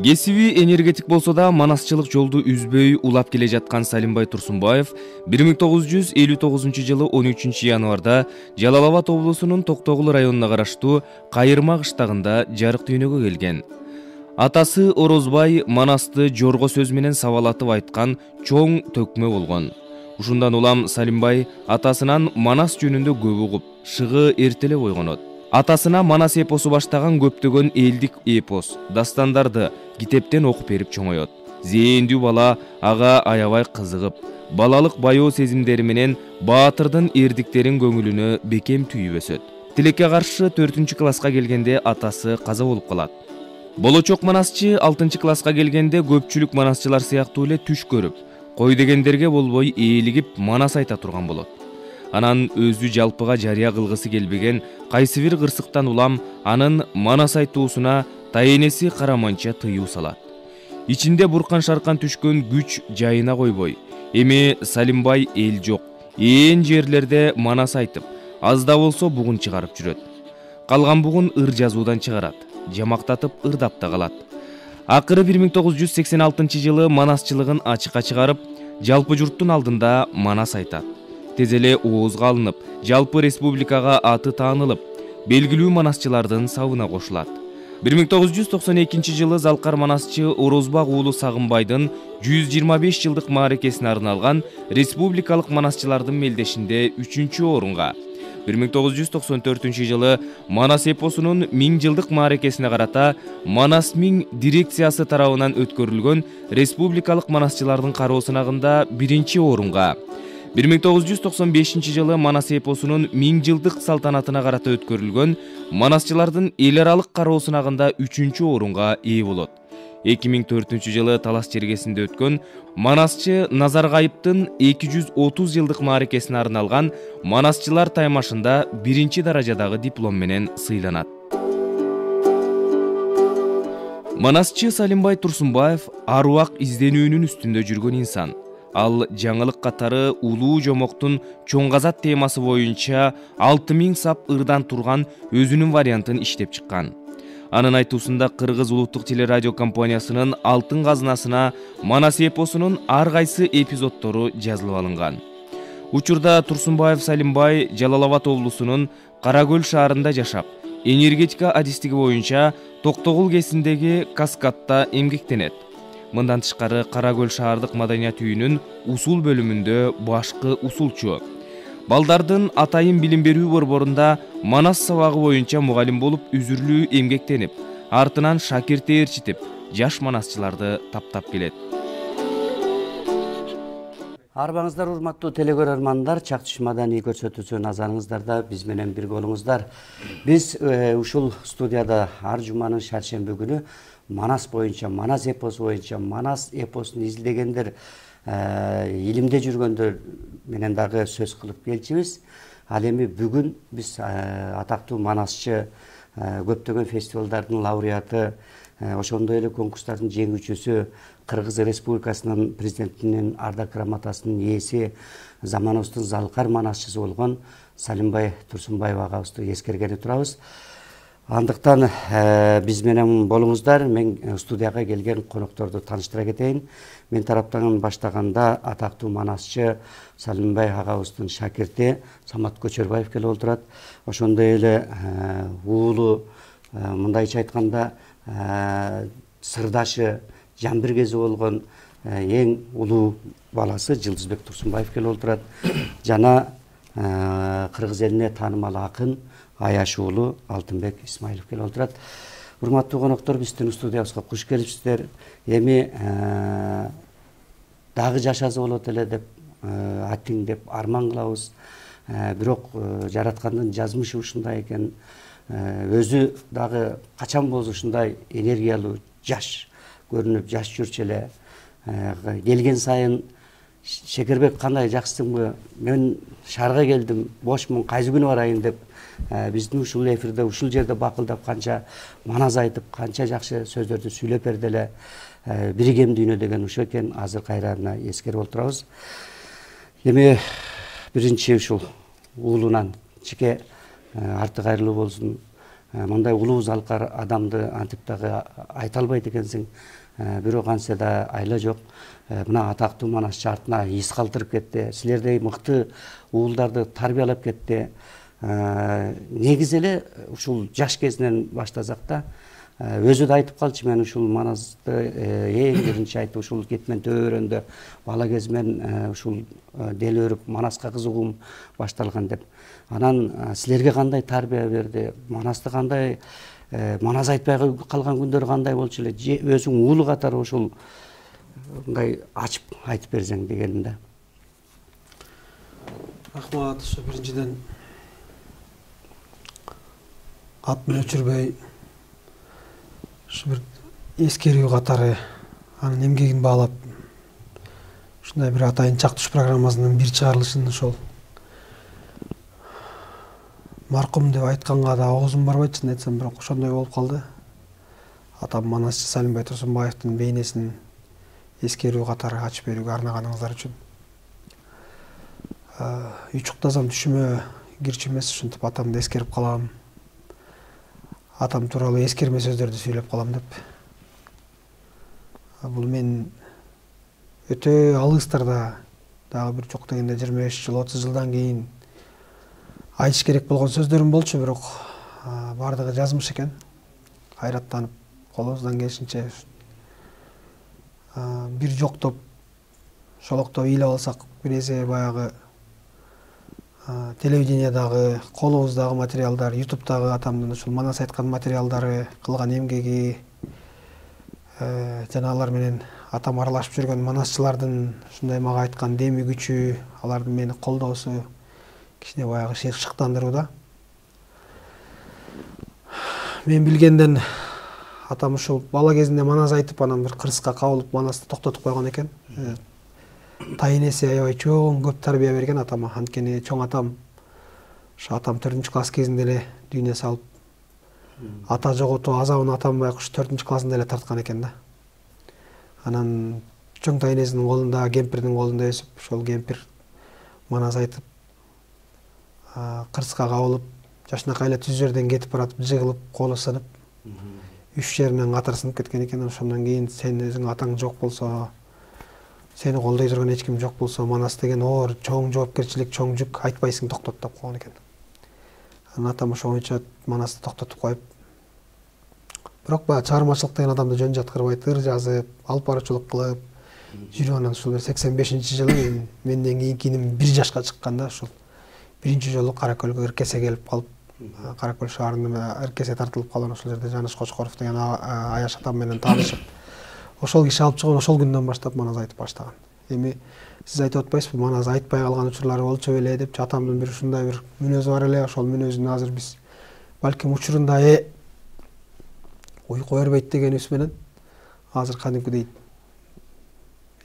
Кесиби энергетик болсо да манасчылык жолду үзбөй улап келе жаткан Салимбай Турсунбаев 1959-жылы 13-январда Жалал Абад облусунун Токтогул районуна караштуу Кайырма кыштагында жарык дүйнөгө келген. Атасы Орозбай манасты жорго сөз менен сабалатып айткан чоң төкмө болгон. Ушундан улам Салимбай атасынан манас жөнүндө көп угуп, шыгы эртелеп ойгонот. Атасына манас эпосу баштаган көптөгөн элдик эпос, дастандарды китептен окуп берип чоңоет. Зээндүү бала ага аябай кызыгып, балалык баяу сезимдери менен баатырдын эрдиктерин көңүлүнө бекем түйүп өсөт. Тилекке каршы 4-класска келгенде атасы каза болуп калат. Болочок манасчы 6-класска келгенде көпчүлүк манасчылар сыяктуу эле түш көрүп, кой дегендерге болбой ээлигип манас айта турган болот. Анан өзү жалпыга жарыя кылгысы келбеген кайсы бир кырсыктан улам анын манас айтуусуна тайенеси караманча тыюу салат. Ичинде буркан шаркан түшкөн күч жайына койбой, эми Салимбай эл жок, ээн жерлерде манас айтып, аз да болсо бугун чыгарып жүрөт. Калган бугун ыр жазуудан чыгарат, жамактатып ырдап да калат. Акыры 1986-жылы манасчылыгын ачыкка чыгарып, жалпы журттун алдында манас айтат. Тез эле оозга алынып, жалпы республикага аты таанылып, белгилүү манасчылардын сабына кошулат. 1992-жылы залкар манасчы Орозбак уулу Сагынбайдын 125 жылдык мааракесине арналган республикалык манасчылардын мелдешинде 3-орунга, 1994-жылы манас эпосунун 1000 жылдык мааракесине карата Манас 1000 дирекциясы тарабынан өткөрүлгөн республикалык манасчылардын кароо сынагында 1-орунга, 1995-жылы манас эпосунун 1000 жылдык салтанатына карата өткөрүлгөн манасчылардын эл аралык кароо сынагында 3-орунга ээ болот. 2004-жылы Талас жергесинде өткөн манасчы Назаргайыптын 230 жылдык мааракесине арналган манасчылар таймашында 1-даражадагы диплом менен сыйланат. Манасчы Салимбай Турсунбаев аруак изденүүнүн үстүндө жүргөн инсан. Ал жаңылык катары улуу жомоктун чоң казат темасы боюнча 6000 сап ырдан турган өзүнүн вариантын иштеп чыккан. Анын айтуусунда Кыргыз улуттук телерадио компаниясынын алтын казынасына манас эпосунун ар кайсы эпизоддору жазылып алынган. Учурда Турсунбаев Салимбай Жалал Абад облусунун Каракөл шаарында жашап, энергетика адистиги боюнча Токтогул кесиндеги Каскадта эмгектенет. Мындан тышкары Каракөл шаардык маданият үйүнүн усул бөлүмүндө башкы усулчу. Балдардын атайын билим берүү борборунда манас сабагы боюнча мугалим болуп үзүрлүү эмгектенип, артынан шакирт ээрчитип, жаш манасчыларды таптап келет. Арбаңыздар урматтуу телекөрөрмандар, Чактыш маданий көрсөтүүсү назарыңыздарда, биз менен бирге болуңуздар. Биз ушул студияда ар жуманын шаршемби күнү манас боюнча, манас эпосу боюнча, манас эпосун изилдегендер, илимде жүргөндөр менен дагы сөз кылып келчүбүз. Ал эми бүгүн биз атактуу манасчы, көптөгөн фестивалдардын лауреаты, ошондой эле конкурстардын жеңүүчүсү, Кыргыз Республикасынын президентинин ардак грамотасынын ээси, заманыбыздын залкар манасчысы болгон Салимбай Турсунбаев агабызды эскергени турабыз. Андыктан биз менен болуңуздар. Мен студияга келген конокторду тааныштыра кетейин. Мен тараптан баштаганда атактуу манасчы Салимбай агабыздын шакирти Самат Көчөрбаев келип отурат. Ошондой эле уулу, мындайча айтканда сырдашы, жамбиргези болгон эң улуу баласы Жылдызбек Турсунбаев келип отурат. Жана кыргыз элине таанымал акын Аяш уулу Алтынбек Исмаилов келип отурат. Урматтуу коноктор, биздин студиябызга куш келипсиздер. Эми дагы жашаса болот эле деп аттиңдеп арман кылабыз. Бирок жараткандын жазмышы ушундай экен. Өзү дагы качан болсо ушундай энергиялуу жаш көрүнүп, жаш жүрчү эле. Келген сайын Шекербек кандай жакшысыңбы? Мен шаарга келдим, бошмун, кайсы күнү барайын деп биздин ушул эфирде, ушул жерде бакылдап канча манас айтып, канча жакшы сөздөрдү сүйлөп берди эле. Биригем дүйнө деген ушул экен. Азыр кайрана эскерип отурабыз. Эми биринчи ушул уулунан чике арты кайрылуу болсун. мындай улуу залкар адамды антип дагы айта албайт экенсиң. Бирок антсе да айла жок. Мына атактуу манасчы артына из калтырып кетти. Силердей мыкты уулдарды тарбиялап кетти. Негизи эле ушул жаш кезинен баштасак да, өзү да айтып калчу, мен ушул манасты эң биринчи айтып ушул кетмен төбөрөндө бала кезимен ушул дел өрүп манаска кызыгуум башталган деп. Анан силерге кандай тарбия берди? Манасты кандай, манас айтпай калган күндөр кандай болчу эле? Өзүң уулу катары ушул мындай ачып айтып берсең дегеним да. Рахмат. Ушу биринчиден ат менен өчүрбөй ушу бир эскерүү катары анын эмгегин баалап ушундай бир атайын чактуш программасынын бир чыгарылышын ошол маркум деп айтканга да оозум барбайт, чын айтсам, бирок ошондой болуп калды. Атам манасчы Салимбай Турсунбаевдин бейнесин эскерүү катары ачып берүүгө арнаганыңыздар үчүн. Үч уктасам түшүмө кирчү эмес, ушинтип атамды эскерип калам. Атам тууралуу эскерме сөздөрдү сүйлөп калам деп. Бул мен өтө алыстарда, дагы бир жок дегенде 25 жыл, 30 жылдан кийин айтыш керек болгон сөздөрүм болчу, бирок бардыгы жазмыш экен. Кайраттанып, колубуздан келишинче бир жоктоп, шолоктоп ыйлап алсак, бир нерсе баягы телевидениядагы, колубуздагы материалдар, ютубтагы атамдын ушул манас айткан материалдары, кылган эмгеги, жана алар менен атам аралашып жүргөн манасчылардын ушундай мага айткан деми күчү, алардын мени колдоосу кичине баягы шыктандырууда. Мен билгенден атам ушул бала кезинде манас айтып, анан бир кырсыкка кабылып манасты токтотуп койгон экен. Тайынеси аябай чоң көп тарбия берген атама. Анткени чоң атам, ошо атам 4-класс кезинде эле дүйнө салып, ата жоготуу азабын атам баягы 4 классында эле тарткан экен да. Анан чоң тайынесинин колунда, кемпирдин колунда өсүп, ошол кемпир манас айтып, кырсыкка кабылып, жашынакай эле түз жерден кетип баратып, жыгылып, колу сынып, үч жеринен катар сынып кеткен экен. Ошондон кийин сен өзүң атаң жок болсо, сени колдой турган эч ким жок болсо, манас деген оор, чоң жоопкерчилик, чоң жүк, айтпайсың, токтот деп койгон экен. Анан атам ошо боюнча манасты токтотуп коюп, бирок баягы чыгармачылык деген адамды жөн жаткырбайт, ыр жазып, алып баруучулук кылып жүрүп, анан ушул 85-жылы менден кийинки иним 1 жашка чыкканда ушул биринчи жолу Каракөлгө Иркесе келип калып, Каракөл шаарында Иркесе тартылып калган, ошол жерде Жаныш Кочкоров деген аяш атам менен таанышып, ошол киши алып чыгып, ошол күндөн баштап манас айтып баштаган. Эми сиз айтып атпайсызбы, манас айтпай калган учурлары болчу беле деп, атамдын бир ушундай бир мүнөзү бар эле. Ошол мүнөзүн азыр биз балким учурунда уйку бербейт дегенибиз менен азыр кадимкидей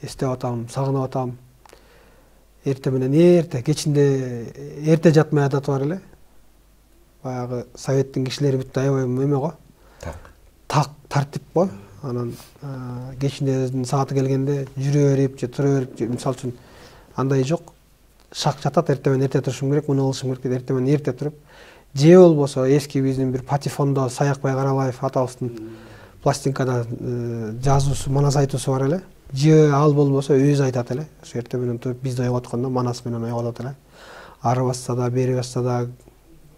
эстеп атам, сагынып атам. Эрте менен кечинде эрте жатмай адаты бар эле. Баягы советтин кишилери бүт аябай эме го. Так тартип го. Анан кечинде сааты келгенде жүрө берип же тура берип, мисалы үчүн андай жок. Шак жатат, эрте менен эрте турушум керек, муну кылышым керек деп эрте менен эрте туруп, же болбосо эски биздин бир патефондо Саякбай Каралаев атабыздын пластинкада жазуусу, манас айтуусу бар эле. Же ал болбосо өзү айтат эле. Ошо эрте менен туруп бизди ойготкондо манас менен ойготот эле. Ары басса да, бери басса да,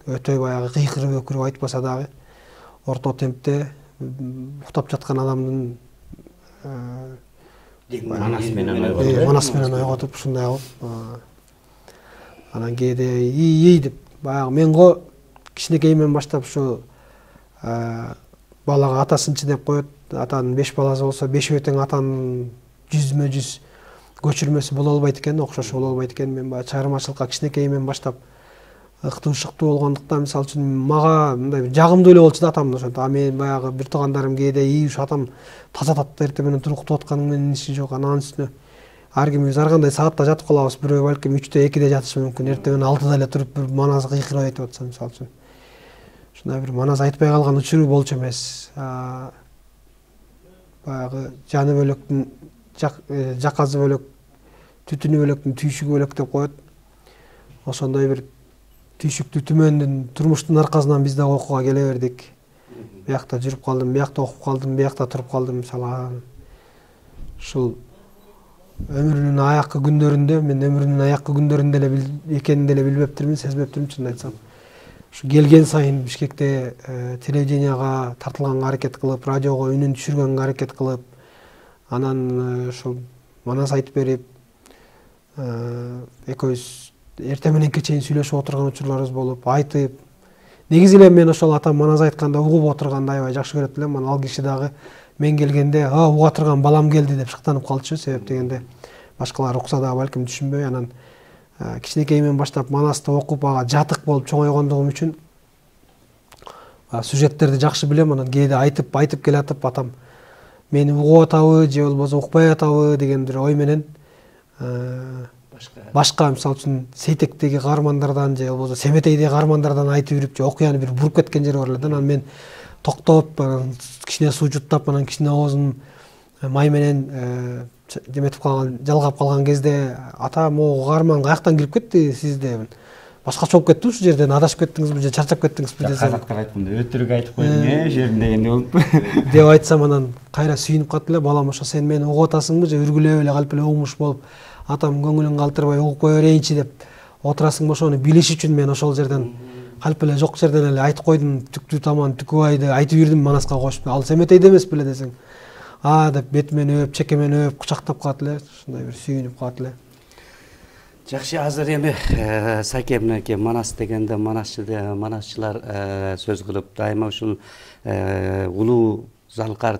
өтө баягы кыйкырып өкүрүп айтпаса дагы, орто темпте уктап жаткан адамдын манас менен ойготуп, ушундай кылып, анан кээде ий деп баягы мен го кичинекейимен баштап ушу балага атасынчы деп коет. Атанын 5 баласы болсо, 5 тең атанын 100% көчүрмөсү боло албайт экен, окшошу боло албайт экен. Мен баягы чыгармачылыкка кичинекейимен баштап ыктуу-шыктуу болгондуктан, мисалы үчүн мага мындай жагымдуу эле болчу да атамдын ошентип. А мен баягы бир туугандарым кээде ушу атам таза татты, эрте менен туруп уктап атканың менен иши жок. Анан үстүнө ар кимибиз ар кандай саатта жатып калабыз. Бирөө балким 3-те 2-де жатышы мүмкүн. Эрте менен 6-да эле туруп бир манас кыйкырып айтып атса, мисалы үчүн. Ушундай бир манас айтпай калган учуру болчу эмес. Баягы жаны бөлөктүн жаказы бөлөк, түтүнү бөлөктүн түйшүгү бөлөк деп коет. Ошондой бир түйшүктүү түмөндүн турмуштун аркасынан биз да окууга келе бердик. Биякта жүрүп калдым, биякта окуп калдым, биякта туруп калдым. Мисалы ушул өмүрүнүн аяккы күндөрүндө, мен өмүрүнүн аяккы күндөрүндө эле экенин деле билбептирмин, сезбептирмин чынын айтсам. Ушу келген сайын Бишкекте телевиденияга тартылганга аракет кылып, радиого үнүн түшүргөнгө аракет кылып, анан ушул манас айтып берип, экөөбүз эртең мененке чейин сүйлөшүп отурган учурларыбыз болуп, айтып. Негизи эле мен ошол атам манас айтканда угуп отурганды аябай жакшы көрөт элем. Ал киши дагы мен келгенде, уга турган балам келди деп шыктанып калчу. Себеп дегенде башкалар укса дагы балким түшүнбөй, анан кичинекейимен баштап манасты окуп, ага жатык болуп чоңойгондугум үчүн сюжеттерди жакшы билем. Анан кээде айтып келатып, атам мени угуп атабы же болбосо укпай атабы деген бир ой менен башка мисалы үчүн Сейтектеги каармандардан же болбосо Семетейдеги каармандардан айтып жүрүп же окуяны бир буруп кеткен жери бар эле да. Анан мен токтоп, кичине суу жуттап, анан кичине оозун май менен деметип калган, жалгап калган кезде ата могу каарман каяктан кирип кетти сизде? Башкача болуп кеттиби ушул жерден, адашып кеттиңизби же чарчап кеттиңизби десем. Казактар айтканда өтүрүк айтып койдуң, жерин дегенде болуп. Деп айтсам, анан кайра сүйүнүп калат эле, балам ошо сен мени угуп атасыңбы же үргүлөп эле калп эле угмуш болуп, атам көңүлүн калтырбай угуп кое берейинчи деп отурасың ошону билиш үчүн мен ошол жерден калп эле жок жерден эле айтып койдум, түктүү таман Түкүбайды айтып жүрдүм манаска кошуп. Ал Семетейде эмес беле десең, деп бетимен өп, чекемен өп, кучактап калат эле, ушундай бир сүйүнүп калат эле. Жакшы, азыр эми Саке мынакей манас дегенде манасчылар сөз кылып дайыма ушул улуу залкар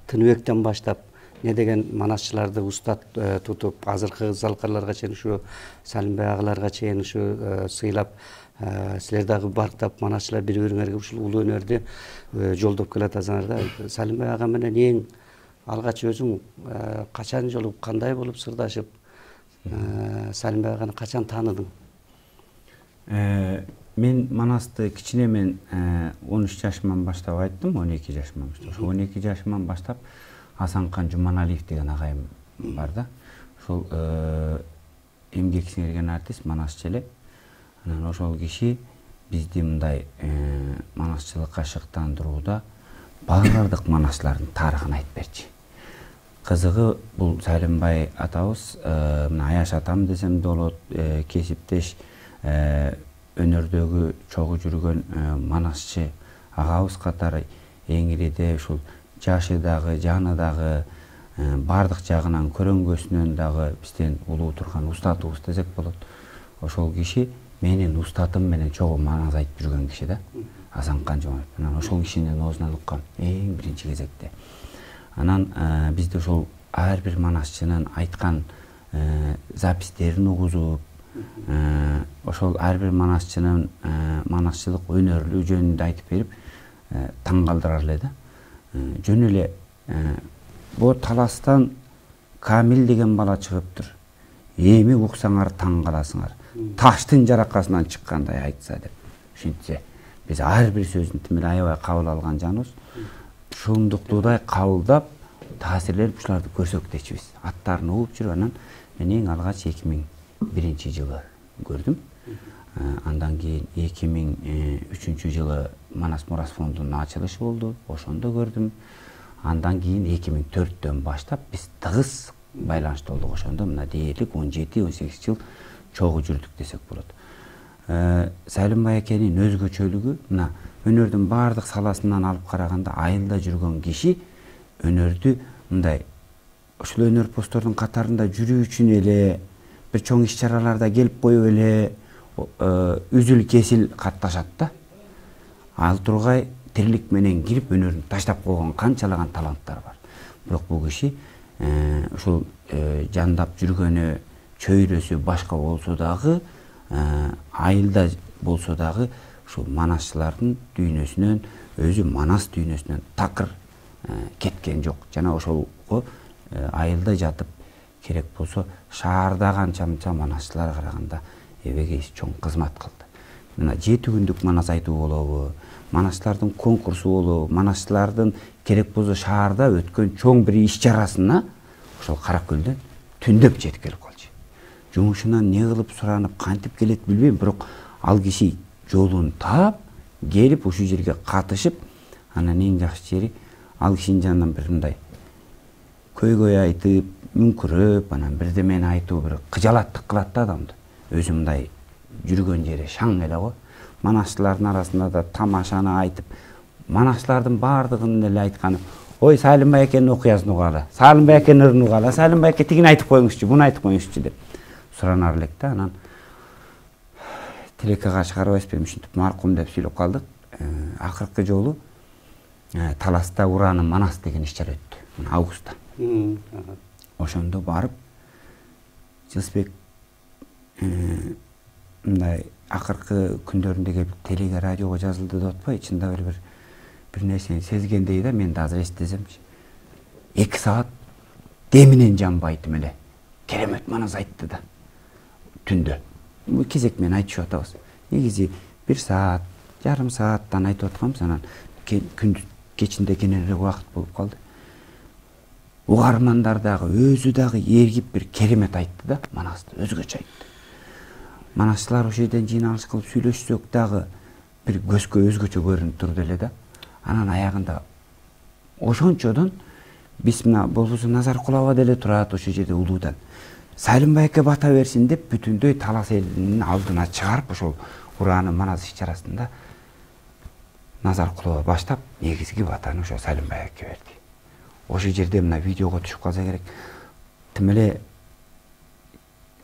Тыныбектен баштап не деген манасчыларды устат тутуп, азыркы залкарларга чейин, ушу Салимбай агаларга чейин ушу сыйлап, силер дагы барктап манасчылар бири-бириңерге ушул улуу өнөрдү жолдоп келатасыңар да. Салимбай ага менен эң алгач өзүң качан жолугуп, кандай болуп сырдашып, Салимбай аганы качан тааныдың? Мен манасты кичинемен 13 жашыман баштап айттым, 12 жашыман баштап. 12 жашыман баштап Асанкан Жуманалиев деген агайым бар да. Ошол эмгек сиңирген артист, манасчы эле. Анан ошол киши бизди мындай манасчылыкка шыктандырууда баардык манасчылардын тарыхын айтып берчү. Кызыгы бул Салимбай атабыз, мына Аяш атам десем болот, кесиптеш өнөрдөгү чогуу жүргөн манасчы агабыз катары эң ириде ушул жашы дагы, жаны дагы, бардык жагынан көрөнгөсүнөн дагы бизден улуу турган устатыбыз десек болот. Ошол киши менин устатым менен чогуу манас айтып жүргөн киши да, Асанкан Жуманалиев. Анан ошол кишинин оозунан уккам эң биринчи кезекте. Анан бизде ошол ар бир манасчынын айткан запистерин угузуп, ошол ар бир манасчынын манасчылык өнөрлүгү жөнүндө айтып берип таң калтырар эле да. Жөн эле бу таластан Камил деген бала чыгыптыр. Эми уксаңар таң каласыңар. Таштын жаракасынан чыккандай айтса деп. Ушинтсе биз ар бир сөзүн тим эле аябай кабыл алган жаныбыз. Шундуктуудай кабылдап, таасирленип ушуларды көрсөк дечибиз. Аттарын угуп жүрүп, анан мен эң алгач 2001-жылы көрдүм. Андан кийин 2003 жылы Манас Мурас фондунун ачылышы болду, ошондо көрдүм. Андан кийин 2004-төн баштап биз тыгыз байланышта болдук. Ошондо мына дээрлик 17-18 жыл чогуу жүрдүк десек болот. Салимбай экенин өзгөчөлүгү мына өнөрдүн бардык саласынан алып караганда айылда жүргөн киши өнөрдү мындай ушул өнөр посттордун катарында жүрүү үчүн эле бир чоң иш-чараларда келип коюп эле үзүл кесил катташат да. Ал тургай тирилик менен кирип өнөрүн таштап койгон канчалаган таланттар бар. Бирок бул киши ушул жандап жүргөнү чөйрөсү башка болсо дагы, айылда болсо дагы ушул манасчылардын дүйнөсүнөн, өзү манас дүйнөсүнөн такыр кеткен жок. Жана ошолго айылда жатып керек болсо шаарда канча манасчылар караганда эбегейси чоң кызмат кылды. Мына 7 күндүк манас айтуу болобу, манасчылардын конкурсу болобу, манасчылардын керек болсо шаарда өткөн чоң бир иш-чарасына ошол Каракөлдөн түндөп жетип келип калчу. жумушунан не кылып суранып кантип келет билбейм, бирок ал киши жолун таап келип ушул жерге катышып, анан эң жакшы жери ал кишинин жанынан бир мындай көйгөй айтып, мүңкүрөп, анан бирдемени айтуу бир кыжалаттык кылат да адамды. Өзү мындай жүргөн жери шаң эле го. Манасчылардын арасында да тамашаны айтып, манасчылардын баардыгынын эле айтканы: "Ой, Салимбай экенин окуясын угалы, Салимбай экенин ырын угалы, Салимбай эке тигини айтып коюңузчу, буну айтып коюңузчу" деп суранар элек да. Анан тилекке чыгарбайсызбы, ушинтип маркум деп сүйлөп калдык. Акыркы жолу Таласта Уранын Манас деген иш-чара өттү, августта. Ошондо барып Жылысбек мындай акыркы күндөрүндө келип телеге, радиого жазылды деп атпайбы, чындап эле бир нерсени сезгендей да, мен да азыр эстесемчи. 2 саат деминен жанбайтым эле керемет манас айтты да. Түндө. Кезек менен айтышып атабыз. Негизи 1 саат, жарым сааттан айтып атканбыз, анан күндүз кечинде кененирээк убакыт болуп калды. Угармандар дагы, өзү дагы ээргип бир керемет айтты да, манасты өзгөчө айтты. Манасчылар ошол жерден жыйналыш кылып сүйлөшсөк дагы бир көзгө өзгөчө көрүнүп турду эле да. Анан аягында ошончодон биз мына болбосо Назаркулова деле турат ошол жерде улуудан. Салимбай эке бата берсин деп бүтүндөй Талас элинин алдына чыгарып, ошол Уранын Манас иш-чарасында Назаркулова баштап негизги батаны ошо Салимбай эке берди. Ошол жерде мына видеого түшүп калса керек, тим эле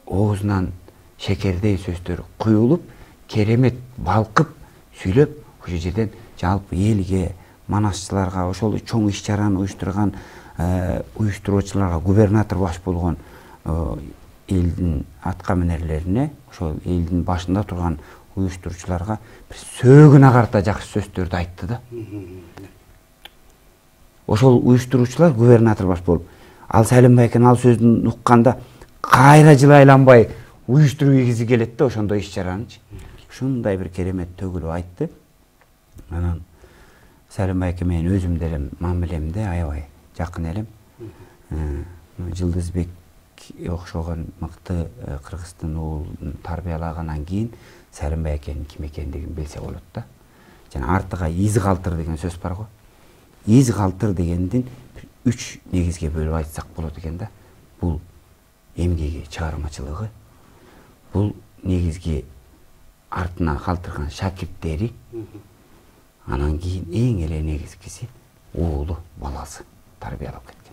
оозунан шекердей сөздөр куюлуп, керемет балкып сүйлөп, ошол жерден жалпы элге, манасчыларга, ошол чоң иш-чараны уюштурган уюштуруучуларга, губернатор баш болгон элдин атка минерлерине, ошол элдин башында турган уюштуруучуларга бир сөөгүнө карата жакшы сөздөрдү айтты да. Ошол уюштуруучулар губернатор баш болуп, ал Салимбай экен ал сөздүн укканда кайра жылы айланбай уюштуруп ийгизи келет да, ошондой иш-чаранычы. Ушундай бир керемет төгүлүп айтты. Анан Салимбай эке менен өзүм деле мамилемде аябай жакын элем. Жылдызбек окшогон мыкты кыргыздын уулун тарбиялагандан кийин Салимбай экенин ким экендигин билсе болот да. Жана артыга из калтыр деген сөз бар го. Из калтыр дегендин 3 негизге бөлүп айтсак болот экен да. Бул эмгеги, чыгармачылыгы, бул негизги артына калтырган шакирттери, анан кийин эң эле негизгиси уулу, баласы тарбиялап кеткен.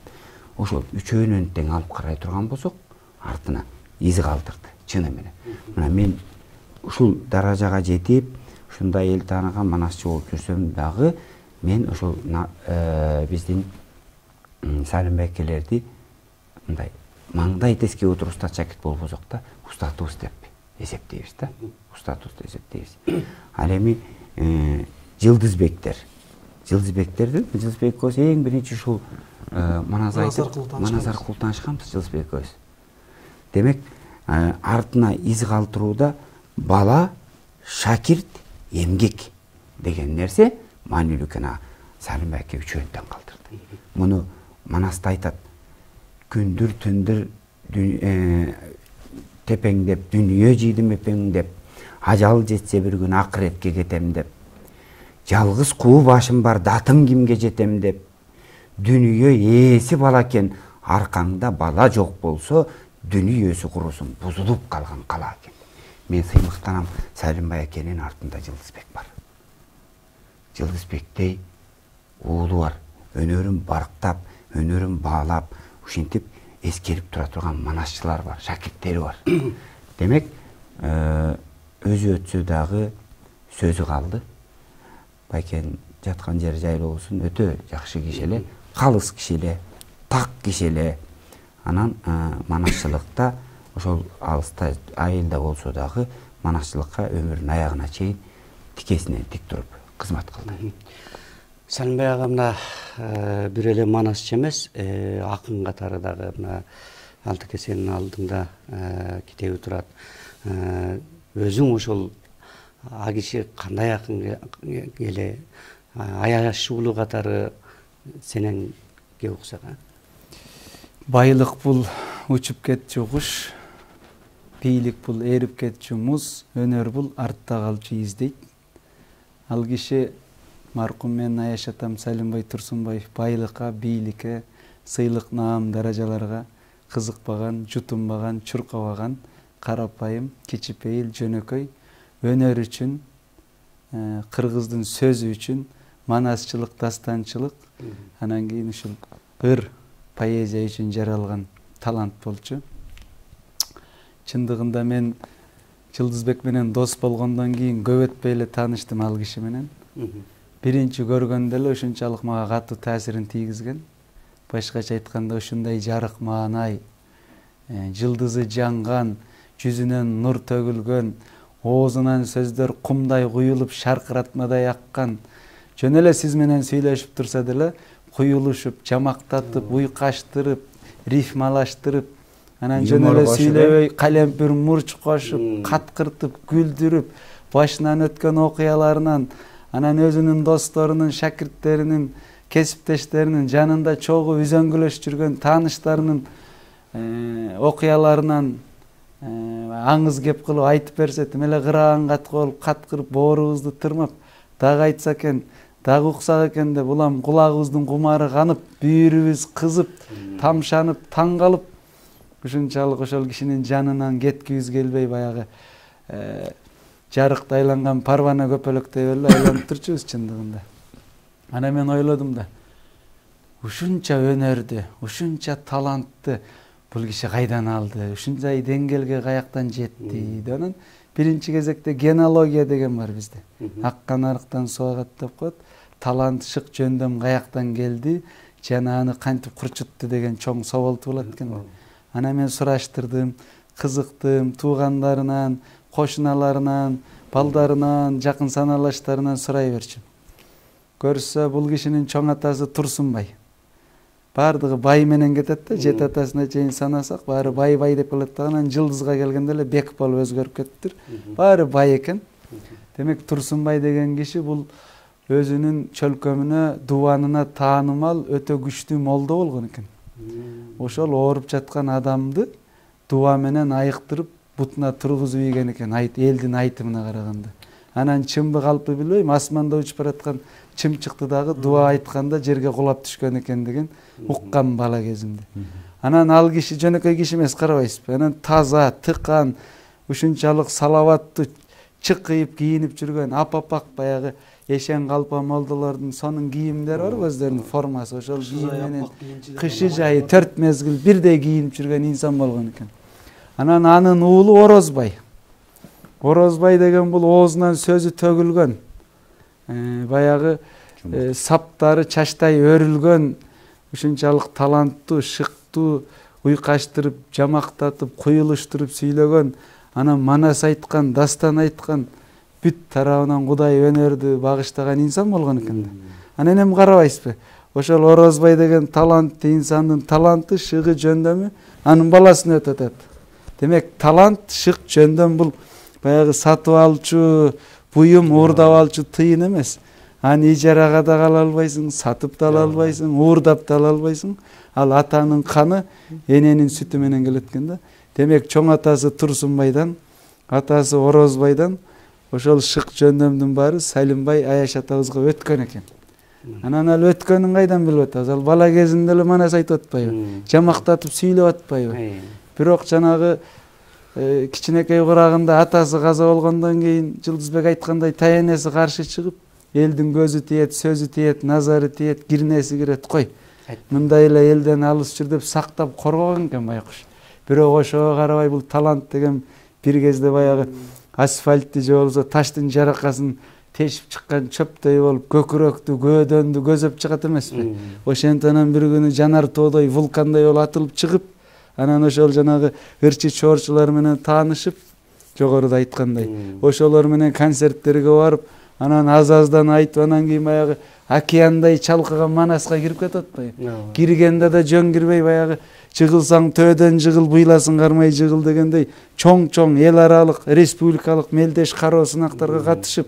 Ошол үчөөнүн тең алып карай турган болсок, артына из калтырды, чыны менен. Мына мен ушул даражага жетип, ушундай эл тааныган манасчы болуп жүрсөм дагы, мен ошол биздин Салимбай экелерди мындай маңдай теске отурустат шакирт болбосок да, устатыбыз деп эсептейбиз да. Устатыбыз деп эсептейбиз. Ал эми Жылдызбектердин Жылдызбек экөөбүз эң биринчи ушул манас аркылуу таанышканбыз Жылдызбек экөөбүз. Демек, артына из калтырууда бала, шакирт, эмгек деген нерсе маанилүү экен. Салимбай эке үчөөнү тең калтырды. Муну Манаста айтат: күндүр түндүр тепеңдеп, дүнүйө жийдим эпеңдеп, ажал жетсе бир күн акыретке кетем деп, жалгыз куу башым бар, датым кимге жетем деп, дүнүйө ээси бала экен, аркаңда бала жок болсо, дүнүйөсү курусун, бузулуп калган кала экен. Мен сыймыктанам, Салимбай экенин артында Жылдызбек бар. Жылдызбектей уулу бар, өнөрүн барктап, өнөрүн баалап, ушинтип эскерип тура турган манасчылар бар, шакирттери бар. Демек, өзү өтсө дагы сөзү калды. Байкен жаткан жери жайлуу болсун, өтө жакшы киши эле, калыс киши эле, так киши эле. Анан манасчылыкта ошол алыста айылда болсо дагы манасчылыкка өмүрүнүн аягына чейин тикесинен тик туруп кызмат кылды. Салимбай ага мына бир эле манасчы эмес, акын катары дагы мына Алтыке сенин алдыңда китеби турат. Өзүң ошол а киши кандай акын эле аяшуулуу катары сененге уксак? Байлык бул учуп кетчү куш. бийлик бул эрип кетчү муз, өнөр бул артта калчу из дейт. Ал киши маркум менин Аяш атам Салимбай Турсунбаев байлыкка, бийликке, сыйлык наам даражаларга кызыкпаган, жутунбаган, чуркабаган, карапайым, кичипейил, жөнөкөй өнөр үчүн, кыргыздын сөзү үчүн, манасчылык, дастанчылык, анан кийин ушул ыр поэзия үчүн жаралган талант болчу. Чындыгында мен Жылдызбек менен дос болгондон кийин көп өтпөй эле тааныштым ал киши менен. Биринчи көргөндө эле ушунчалык мага катуу таасирин тийгизген. Башкача айтканда ушундай жарык маанай, жылдызы жанган, жүзүнөн нур төгүлгөн, оозунан сөздөр кумдай куюлуп шаркыратмадай аккан, жөн эле сиз менен сүйлөшүп турса деле куюлушуп, жамактатып, уйкаштырып, рифмалаштырып, анан жөн эле сүйлөбөй калемпир мурч кошуп, каткыртып, күлдүрүп, башынан өткөн окуяларынан, анан өзүнүн досторунун, шакирттеринин, кесиптештеринин жанында чогуу үзөңгүлөш жүргөн тааныштарынын окуяларынан аңыз кеп кылып айтып берсе, тим эле кырааган катка болуп, каткырып, боорубузду тырмап, дагы айтса экен, дагы уксак экен деп, улам кулагыбыздын кумары канып, бүйүрүбүз кызып, тамшанып, таң калып, ушунчалык ошол кишинин жанынан кеткибиз келбей, баягы жарыкта айланган парвана көпөлөктөй эле айланып турчубуз чындыгында. Ана мен ойлодум да, ушунча өнөрдү, ушунча талантты бул киши кайдан алды, ушунчай деңгээлге каяктан жетти. Анан биринчи кезекте генеалогия деген бар бизде. Аккан арыктан суу агат деп коет. Талант, шык, жөндөм каяктан келди, жана аны кантип курчутту деген чоң соболту болот экен. Ана мен сураштырдым, кызыктым, туугандарынан, кошуналарынан, балдарынан, жакын саналаштарынан сурай берчүм. Көрсө бул кишинин чоң атасы Турсунбай. Бардыгы бай менен кетет да, жет атасына чейин санасак, баары бай деп келет да, анан Жылдызга келгенде эле бек болуп өзгөрүп кетиптир. Баары бай экен. Демек Турсунбай деген киши бул өзүнүн чөлкөмүнө, дубанына таанымал, өтө күчтүү молдо болгон экен. Ошол ооруп жаткан адамды дуба менен айыктырып, бутуна тургузуп ийген экен, элдин айтымына караганда. Анан чымбы калпы билбейм, асманда учуп бараткан чымчыкты дагы дуа айтканда жерге кулап түшкөн экендигин уккан бала кезимде. Анан ал киши жөнөкөй киши эмес, карабайсызбы? Анан таза, тыкан, ушунчалык салаваттуу, чыкыйып кийинип жүргөн, апапак баягы эшен калпа молдолордун сонун кийимдери бар, көздөрүнүн формасы, ошол кийим менен кышы жайы 4 мезгил бирдей кийинип жүргөн инсан болгон экен. Анан анын уулу Орозбай. Орозбай деген бул оозунан сөзү төгүлгөн, баягы саптары чачтай өрүлгөн, ушунчалык таланттуу, шыктуу, уйкаштырып, жамактатып, куюлуштуруп сүйлөгөн, анан манас айткан, дастан айткан, бүт тарабынан Кудай өнөрдү багыштаган инсан болгон экен. Анан эми карабайсызбы? Ошол Орозбай деген талантты инсандын таланты, шыгы, жөндөмү анын баласына өтүп атат. Демек, талант, шык, жөндөм бул баягы сатып алчу, буюм уурдап алчу тыйын эмес. Аны ижарага да ала албайсың, сатып да ала албайсың, уурдап да ала албайсың. Ал атанын каны, эненин сүтү менен келет экен да. Демек, чоң атасы Турсунбайдан, атасы Орозбайдан ошол шык, жөндөмдүн баары Салимбай Аяш атабызга өткөн экен. Анан ал өткөнүн кайдан билип атабыз? Ал бала кезинде эле манас айтып атпайбы? Жамактатып сүйлөп атпайбы? Бирок жанагы кичинекей курагында атасы каза болгондон кийин Жылдызбек айткандай таянеси каршы чыгып, элдин көзү тиет, сөзү тиет, назары тиет, кирнеси кирет, кой. Мындай эле элден алыс жүр деп сактап коргогон экен байкуш. Бирок ошого карабай бул талант деген бир кезде баягы асфальтты же болбосо таштын жаракасын тешип чыккан чөптөй болуп, көкүрөктү, көөдөндү көзөп чыгат эмеспи? Ошентип анан бир күнү жанар тоодой, вулкандай болуп атылып чыгып, анан ошол жанагы ырчы чоорчулар менен таанышып, жогоруда айткандай, ошолор менен концерттерге барып, анан аз-аздан айтып, анан кийин баягы океандай чалкыган Манаска кирип кетип атпайбы? Киргенде да жөн кирбей, баягы жыгылсаң төөдөн жыгыл, буйласың кармай жыгыл дегендей чоң-чоң эл аралык, республикалык мелдеш кароо сынактарга катышып,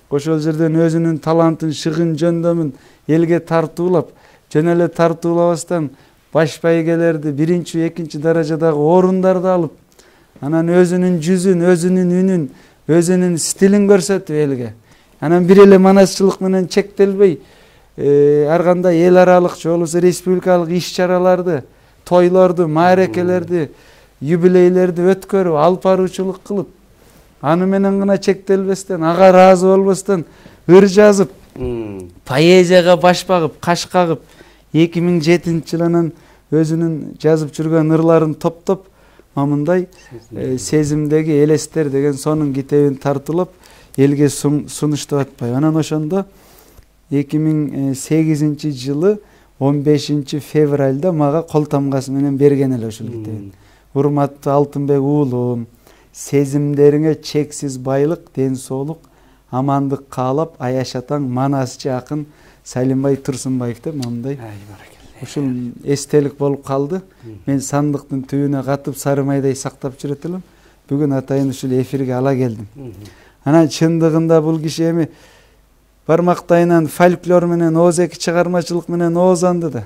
ошол жерден өзүнүн талантын, шыгын, жөндөмүн элге тартуулап, жөн эле тартуулабастан баш байгелерди, биринчи, экинчи даражадагы орундарды алып, анан өзүнүн жүзүн, өзүнүн үнүн, өзүнүн стилин көрсөтүп элге. Анан бир эле манасчылык менен чектелбей, ар кандай эл аралык же болбосо республикалык иш-чараларды, тойлорду, маарекелерди, юбилейлерди өткөрүп, алып баруучулук кылып, аны менен гана чектелбестен, ага ыраазы болбостон ыр жазып, поэзияга баш багып, каш кагып, 2007-жылы анан өзүнүн жазып жүргөн ырларын топтоп, мындай сезимдеги элестер деген сонун китебин тартуулап элге сунуштап атпайбы. Анан ошондо 2008-жылы 15 февралда мага кол тамгасы менен берген эле ушул китебин. Урматтуу Алтынбек уулум, сезимдериңе чексиз байлык, ден соолук, амандык каалап, Аяш атаң манасчы акын Салимбай Турсунбаев деп мындай. Ушул эстелик болуп калды. Мен сандыктын түбүнө катып сары майдай сактап жүрөт элем. Бүгүн атайын ушул эфирге ала келдим. Анан чындыгында бул киши эми бармактайынан фольклор менен оозеки чыгармачылык менен оозанды да.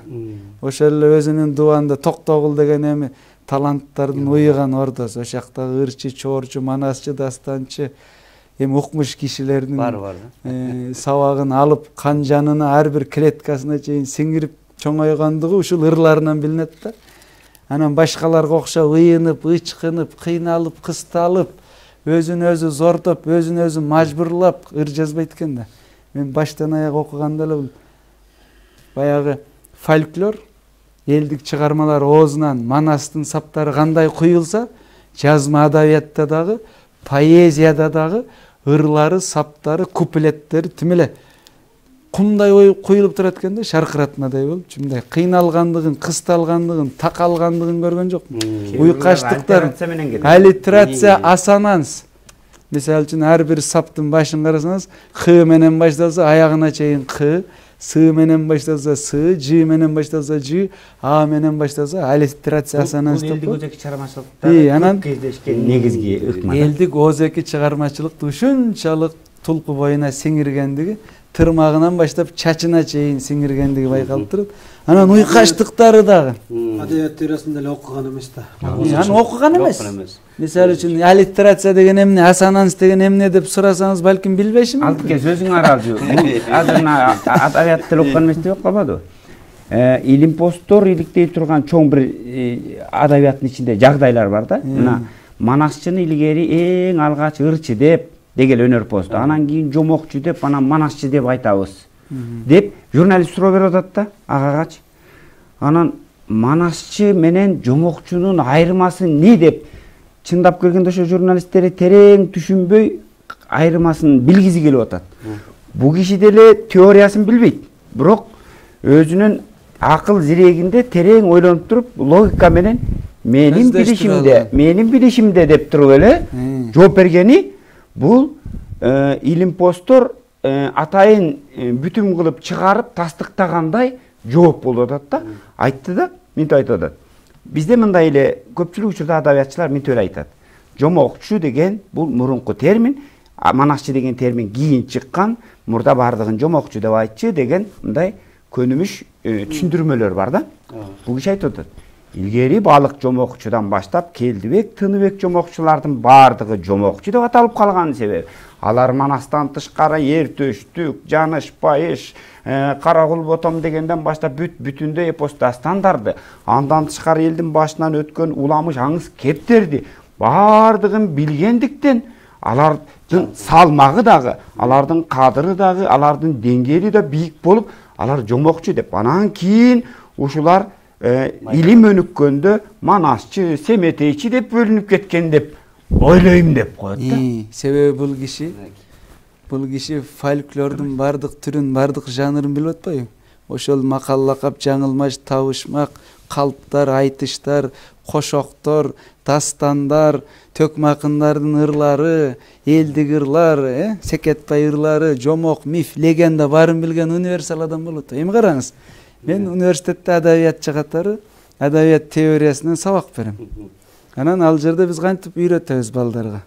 Ошол эле өзүнүн дубанда Токтогул деген эми таланттардын уйган ордосу. Ошол жактагы ырчы, чоорчу, манасчы, дастанчы эми укмуш кишилердин сабагын алып, кан жанына ар бир клеткасына чейин сиңирип чоңойгондугу ушул ырларынан билинет да. Анан башкаларга окшоп ыйынып, ычкынып, кыйналып, кысталып, өзүн өзү зортоп, өзүн өзү мажбурлап ыр жазбайт экен да. Мен баштан аяк окуганда эле бул баягы фольклор, элдик чыгармалар оозунан манастын саптары кандай куюлса, жазма адабиятта дагы, поэзияда дагы ырлары, саптары, куплеттери тим эле кумдай куюлуп турат экен да, шаркыратмадай болуп, мындай кыйналгандыгын, кысталгандыгын, такалгандыгын көргөн жокмун. Уйкаштыктар, аллитерация, ассонанс. Мисалы үчүн ар бир саптын башын карасаңыз, х менен башталса аягына чейин х, с менен башталса с, ж менен башталса ж, а менен башталса аллитерация, ассонанс деп. Элдик оозеки чыгармачылыкта анан кездешкен негизги ыкма. Элдик оозеки чыгармачылыкты ушунчалык тулку боюна сиңиргендиги, тырмагынан баштап чачына чейин сиңиргендиги байкалып турат. Анан уйкаштыктары дагы. Адабият теориясында эле окуган эмес да. Аны окуган эмес. Мисалы үчүн аллитерация деген эмне, ассонанс деген эмне деп сурасаңыз, балким билбешим. Алтыке сөзүң аралжы. Азыр адабият тил окуган эмес деп калбады. Илимпостор иликтей турган чоң бир адабияттын ичинде жагдайлар бар да. Мына манасчыны илгери эң алгач ырчы деп дегел өнөрпоздо. Анан кийин жомокчу деп, анан манасчы деп айтабыз. Деп журналист суроо берип атат да агагачы. Анан манасчы менен жомокчунун айырмасы не деп чындап келгенде ошо журналисттери терең түшүнбөй айырмасын билгизи келип атат. Бул киши деле теориясын билбейт, бирок өзүнүн акыл зирегинде терең ойлонуп туруп, логика менен менин билишимде деп туруп эле жооп бергени бул илимпостор атайын бүтүм кылып чыгарып тастыктагандай жооп болуп атат да. Айтты да, мынтип айтып атат. Бизде мындай эле көпчүлүк учурда адабиятчылар мынтип эле айтат. Жомокчу деген бул мурунку термин, манасчы деген термин кийин чыккан, мурда бардыгын жомокчу деп айтчы деген мындай көнүмүш түшүндүрмөлөр бар да. Бул киши айтып атат. Илгери балык жомокчудан баштап Келдибек, Тыныбек жомокчулардын бардыгы жомокчу деп аталып калган себеби алар манастан тышкары Эртөштүк, Жаныш, Байыш, Карагул Ботом дегенден баштап бүтүндө эпос дастандарды, андан тышкары элдин башынан өткөн уламыш аңыз кептерди бардыгын билгендиктен алардын салмагы дагы, алардын кадыры дагы, алардын деңгээли да бийик болуп, алар жомокчу деп. Анан кийин ушулар илим өнүккөндө манасчы, семетейчи деп бөлүнүп кеткен деп ойлойм деп коет да. Себеби бул киши фольклордун бардык түрүн, бардык жанрын билип атпайбы? Ошол макал лакап, жаңылмаш, табышмак, калптар, айтыштар, кошоктор, дастандар, төкмө акындардын ырлары, элдик ырлар, Секетбай ырлары, жомок, миф, легенда баарын билген универсал адам болот. Эми караңыз. Мен университетте адабиятчы катары адабият теориясынан сабак берем. Анан ал жерде биз кантип үйрөтөбүз балдарга.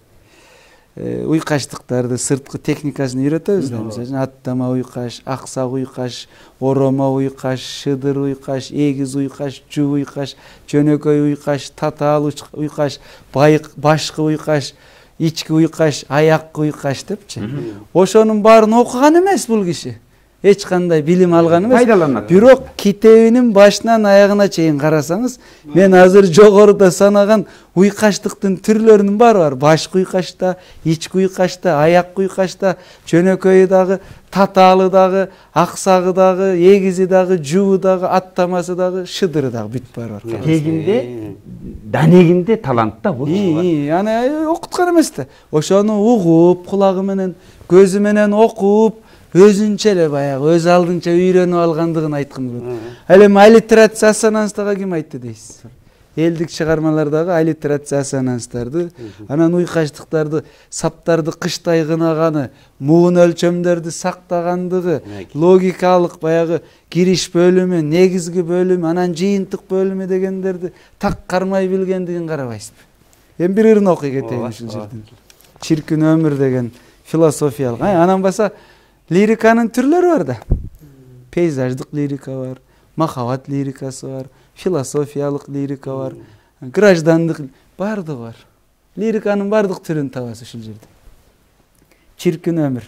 уйкаштыктарды сырткы техникасын үйрөтөбүз да. Мисалы аттама уйкаш, аксак уйкаш, оромо уйкаш, шыдыр уйкаш, эгиз уйкаш, жуу уйкаш, жөнөкөй уйкаш, татаал уйкаш, башкы уйкаш, ички уйкаш, аяккы уйкаш депчи. Ошонун баарын окуган эмес бул киши. Эч кандай билим алган эмес. Пайдаланат. Бирок китебинин башынан аягына чейин карасаңыз, мен азыр жогоруда санаган уйкаштыктын түрлөрүнүн баары бар. Башкы уйкашта, ички уйкашта, аяккы уйкашта, жөнөкөйү дагы, татаалы дагы, аксагы дагы, эгизи дагы, жуу дагы, аттамасы дагы, шыдыры дагы бүт баары бар. Тегинде, данегинде талант да бул. Аны окуткан эмес да. Ошону угуп, кулагы менен, көзү менен окуп, өзүнчө эле баягы өз алдынча үйрөнүп алгандыгын айткым келет. Ал эми аллитерация ассонанстыга ким айтты дейсиз? Элдик чыгармалардагы аллитерация ассонанстарды, анан уйкаштыктарды, саптарды кыштай кынаганы, муун өлчөмдөрдү сактагандыгы, логикалык баягы кириш бөлүмү, негизги бөлүмү, анан жыйынтык бөлүмү дегендерди так кармай билгендигин карабайсызбы? Эми бир ырын окуй кетейин ушул жерден. Чиркин өмүр деген философиялык. Анан баса лириканын түрлөрү бар да. Пейзаждык лирика бар, махаббат лирикасы бар, философиялык лирика бар, граждандык бардыгы бар. Лириканын бардык түрүн табасыз ушул жерде. Чиркин өмүр.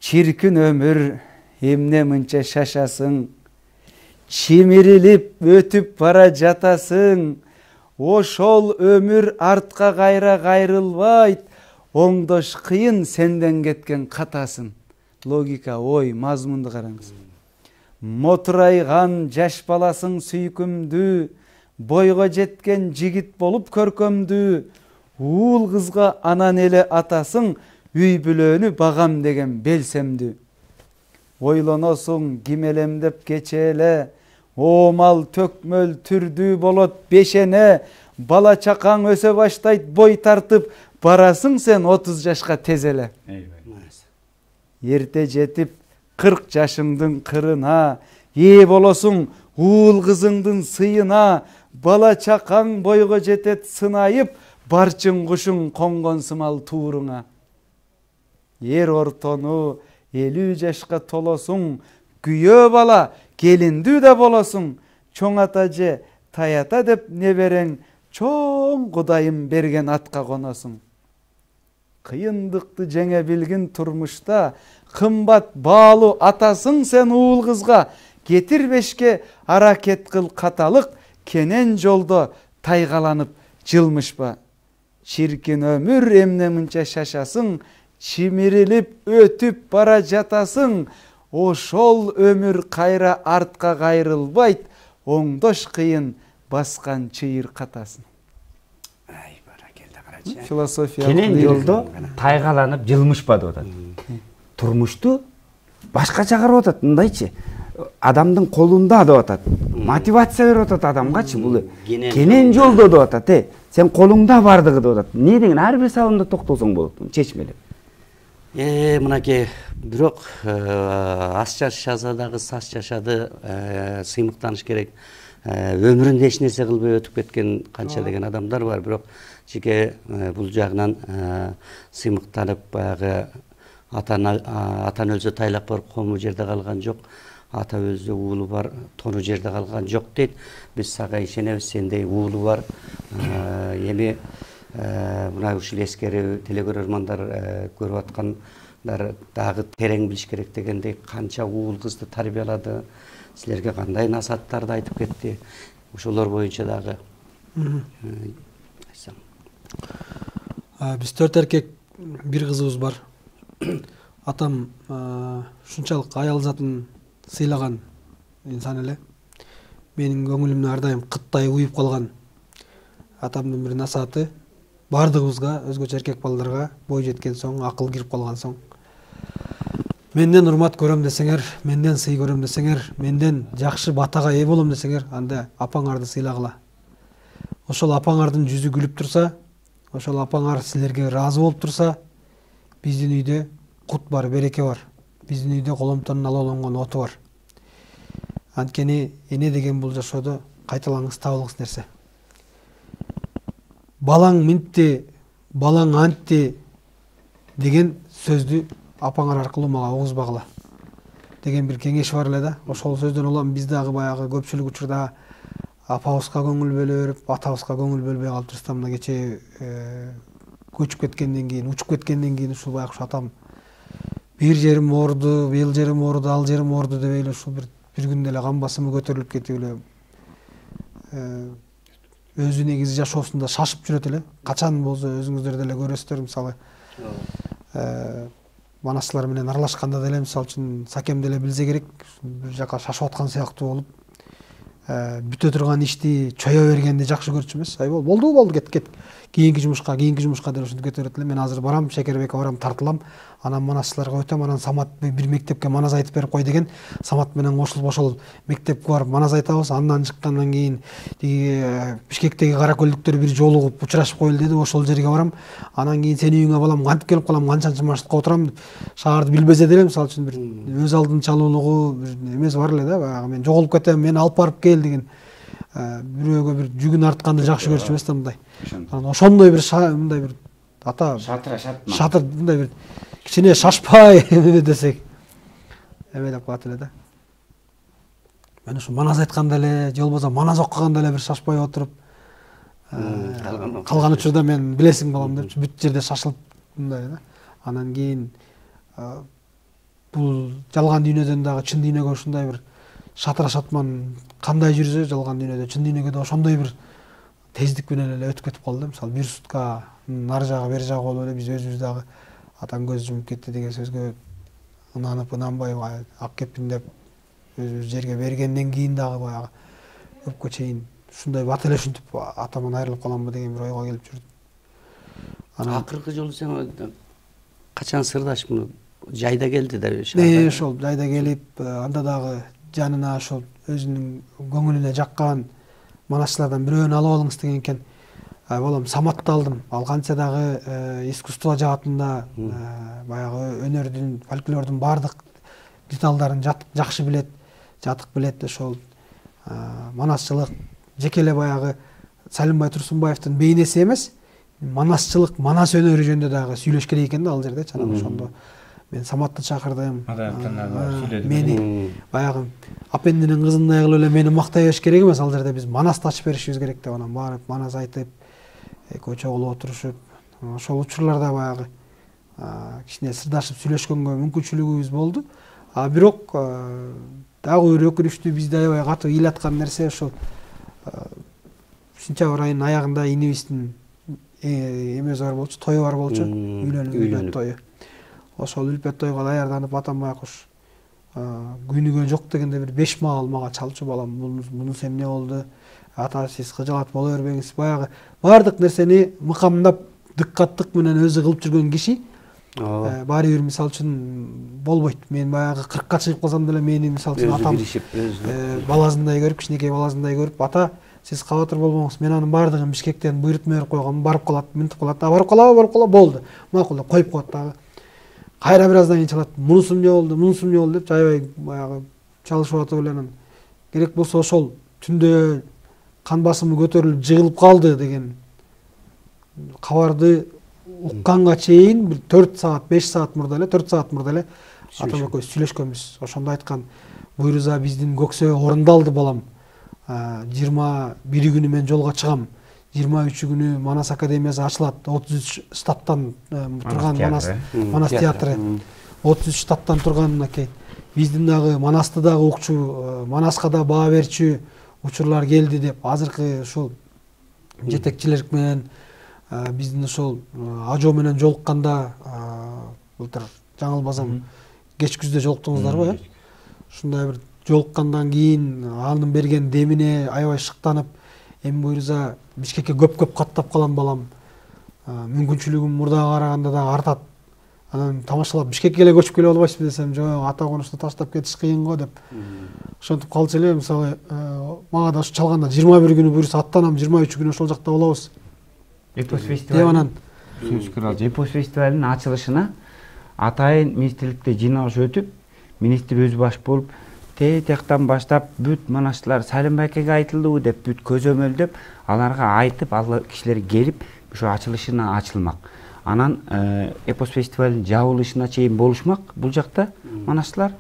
Чиркин өмүр, эмне мынча шашасың, чимирилип өтүп бара жатасың, ошол өмүр артка кайра кайрылбайт, оңдош кыйын сенден кеткен катасын. Логика, ой, мазмунду караңыз. Мотурайган жаш баласың сүйкүмдүү, бойго жеткен жигит болуп көркөмдүү, уул кызга анан эле атасың, үй бүлөнү багам деген белсемдүү. Ойлоносуң кимелемдеп кече эле, оомал төкмөл түрдүү болот бешене, бала чакаң өсө баштайт бой тартып, барасың сен 30 жашка тез эле. Ерте жетип 40 жашыңдын кырына, ээ болосуң уул кызыңдын сыйына, бала чакаң бойго жетет сынайып, барчың кушуң конгон сымал тууруңа. Ер ортону 50 жашка толосуң, күйөө бала келиндүү да болосуң, чоң ата же таята деп неберең, чоң кудайым берген атка коносуң. Кыйындыкты жеңе билгин турмушта, кымбат баалуу атасың сен уул кызга, кетирбешке аракет кыл каталык, кенен жолдо тайгаланып жылмышпа. Чиркин өмүр эмне мынча шашасың, чимирилип өтүп бара жатасың, ошол өмүр кайра артка кайрылбайт, оңдош кыйын баскан чыйыр катасын. Философия. Кенен жолдо тайгаланып жылмышпа деп атат. Турмушту башкача карап атат, мындайчы. Адамдын колунда деп атат. Мотивация берип атат адамгачы бул. Кенен жолдо деп атат, сен колуңда бардыгы деп атат. Эмне деген ар бир салымда токтолсоң болот, чечмелеп. Мынакей бирок аз жашаса дагы сас жашады, сыймыктаныш керек. Өмүрүндө эч нерсе кылбай өтүп кеткен канча деген адамдар бар, бирок жеке бул жагынан сыймыктанып баягы атан өлсө тайлап барып кому жерде калган жок, ата өлсө уулу бар тону жерде калган жок дейт. Биз сага ишенебиз, сендей уулу бар. Эми мына ушул эскерүү телекөрөрмандар көрүп аткандар дагы терең билиш керек дегендей, канча уулу кызды тарбиялады, силерге кандай насааттарды айтып кетти, ошолор боюнча дагы айтсаң. Биз 4 эркек, 1 кызыбыз бар. Атам ушунчалык аял затын сыйлаган инсан эле. Менин көңүлүмдө ар дайым кыттай уюп калган. Атамдын бир насааты бардыгыбызга, өзгөчө эркек балдарга бой жеткен соң, акыл кирип калган соң, менден урмат көрөм десеңер, менден сый көрөм десеңер, менден жакшы батага ээ болом десеңер, анда апаңарды сыйлагыла. Ошол апаңардын жүзү күлүп турса, ошол апаңар силерге ыраазы болуп турса, биздин үйдө кут бар, береке бар. Биздин үйдө коломтонун алоолонгон оту бар. Анткени эне деген бул жашоодо кайталангыс табылгыс нерсе. Балаң минтти, балаң антти, деген сөздү апаңар аркылуу мага угузбагыла деген бир кеңеш бар эле да. Ошол сөздөн улам биз дагы баягы көпчүлүк учурда апабызга көңүл бөлө берип, атабызга көңүл бөлбөй калып жүрсөм мына кечээ көчүп кеткенден кийин, учуп кеткенден кийин ушул баягы атам бир жерим ооруду, бул жерим ооруду, ал жерим ооруду деп эле ушул бир күндө эле кан басымы көтөрүлүп кетип эле өзү негизи жашоосунда шашып жүрөт эле. Качан болсо өзүңүздөр деле көрөсүздөр, мисалы манасчылар менен аралашканда деле мисалы үчүн Сакем деле билсе керек, бир жака шашып аткан сыяктуу болуп, бүтө турган ишти чоё бергенди жакшы көрчү эмес. Болду кет. Кийинки жумушка деп ушинтип кетип эле. Мен азыр барам, Шекербекке барам, тартылам. Анан манасчыларга өтөм, анан Самат бир мектепке манас айтып берип кой деген. Самат менен кошулуп ошол мектепке барып манас айтабыз. Андан чыккандан кийин Бишкектеги каракөлдүктөр бир жолугуп учурашып коелу деди. Ошол жерге барам. Анан кийин сени үйүңө балам, кантип келип калам, канчанчы маршрутка отурам. Шаарды билбесе деле, мисалы үчүн бир өз алдынчалуулугу бир эмеси бар эле да. Баягы мен жоголуп кетем, мени алып барып кел деген. Бирөөгө бир жүгүн артканды жакшы көрчү эмес да мындай. Анан ошондой бир мындай бир ата шатыр мындай бир кичине шашпай эме десек эме деп калат эле да. Мен ушу манас айтканда эле, же болбосо манас окуганда эле бир шашпай отуруп калган учурда мен билесиң балам деп бүт жерде шашылып мындай да. Анан кийин бул жалган дүйнөдөн дагы чын дүйнөгө ушундай бир шатыра шатман кандай жүрсө, жалган дүйнөдө чын дүйнөгө да ошондой бир тездик менен эле өтүп кетип калды. Мисалы бир сутка ар жагы бер жагы болуп эле биз өзүбүз дагы атаң көз жумуп кетти деген сөзгө ынанып ынанбай ак кепин деп өзүбүз жерге бергенден кийин дагы баягы көпкө чейин ушундай бат эле ушинтип атаман айрылып каламбы деген бир ойго келип жүрдүм. Анан акыркы жолу сен качан сырдаш муну жайда келди да ошол жайда келип, анда дагы жанына ошол өзүнүн көңүлүнө жаккан манасчылардан бирөөнү алып алыңыз деген экен. Балам Саматты алдым. Ал канча дагы искусство жаатында баягы өнөрдүн, фольклордун бардык деталдарын жакшы билет, жатык билет. Ошол манасчылык жеке эле баягы Салимбай Турсунбаевдин бейнеси эмес, манасчылык, манас өнөрү жөнүндө дагы сүйлөшкөн экен да ал жерде. Жанагы ошондо мен Саматты чакырдым. Мени баягы апендинин кызындай кылып эле мени мактай бериш керек эмес, ал жерде биз манасты ачып беришибиз керек деп анан барып манас айтып, экөө чогулуп отурушуп, ошол учурларда баягы кичине сырдашып сүйлөшкөнгө мүмкүнчүлүгүбүз болду. Бирок дагы бир өкүнүчтүү бизди аябай катуу ыйлаткан нерсе ошол сентябрь айынын аягында инибиздин эмеси бар болчу, тою бар болчу, үйлөнүү тою. Ошол үлпөт тойго даярданып атам байкуш күнүгө жок дегенде бир 5 маал мага чалчу, балам мунусу эмне болду, ата сиз кыжалат боло бербеңиз. Баягы бардык нерсени мыкамдап дыккаттык менен өзү кылып жүргөн киши баары бир мисалы үчүн болбойт. Мен баягы 40ка чыгып калсам деле мени мисалы үчүн атам баласындай көрүп, кичинекей баласындай көрүп, ата сиз кабатыр болбоңуз, мен анын бардыгын Бишкектен буйрутма берип койгом, барып калат, мынтип калат, барып кала, болду. Макул деп коюп коет дагы. Кайра бир аздан кийин чалат, мунусу эмне болду деп жайбай баягы чалышып атып эле анан керек болсо ошол түндө кан басымы көтөрүлүп жыгылып калды деген кабарды укканга чейин бир 4 саат 5 саат мурда эле атам экөөбүз сүйлөшкөнбүз. Ошондо айткан, буйруза биздин көксөө орундалды балам. 21 күнү мен жолго чыгам. 23 күнү Манас академиясы ачылат. 33 штаттан турган Манас театры. 33 штаттан турганына кейин биздин дагы Манасты дагы укчу, Манаска да баа берчү учурлар келди деп азыркы ушул жетекчилер менен биздин ошол ажоо менен жолукканда былтыр жаңылбасам кеч күздө жолуктуңуздарбы, ушундай бир жолуккандан кийин анын берген демине аябай шыктанып, эми буйруза Бишкекке көп каттап калам балам. Мүмкүнчүлүгүм мурдага караганда да артат. Анан тамашалап Бишкекке эле көчүп келип албайсызбы десем, жок, ата конушту таштап кетиш кыйын го деп. Ошентип калчу эле, мисалы, мага да ушу чалганда 21 күнү буйруса аттанам, 23 күнү ошол жакта болобуз. Эпос фестиваль. Эпос фестивалынын ачылышына атайын министрликте жыйналыш өтүп, министр өзү баш болуп, тияктан баштап бүт манасчылар Салимбекке айтылды деп бүт көзөмөлдөп, аларга айтып, ал кишилер келип, ошо ачылышына ачылмак. Анан эпос фестивалдын жабылышына чейин болушмак бул жакта манасчылар,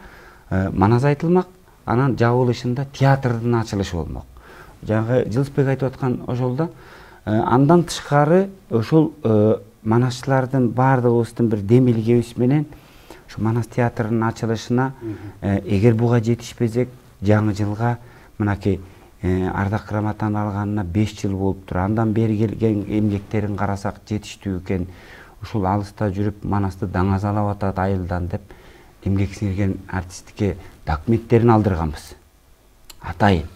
манас айтылмак, анан жабылышында театрдын ачылышы болмок. Жаңы Жылысбек айтып аткан ошол да. Андан тышкары ошол манасчылардын баардыгыбыздын бир демилгебиз менен ушу Манас театрынын ачылышына эгер буга жетишпесек жаңы жылга мынакей ардак грамотаны алганына 5 жыл болуптур. Андан бери келген эмгектерин карасак жетиштүү экен. Ушул алыста жүрүп Манасты даңазалап атат айылдан деп эмгек сиңирген артистикке документтерин алдырганбыз. Атайын.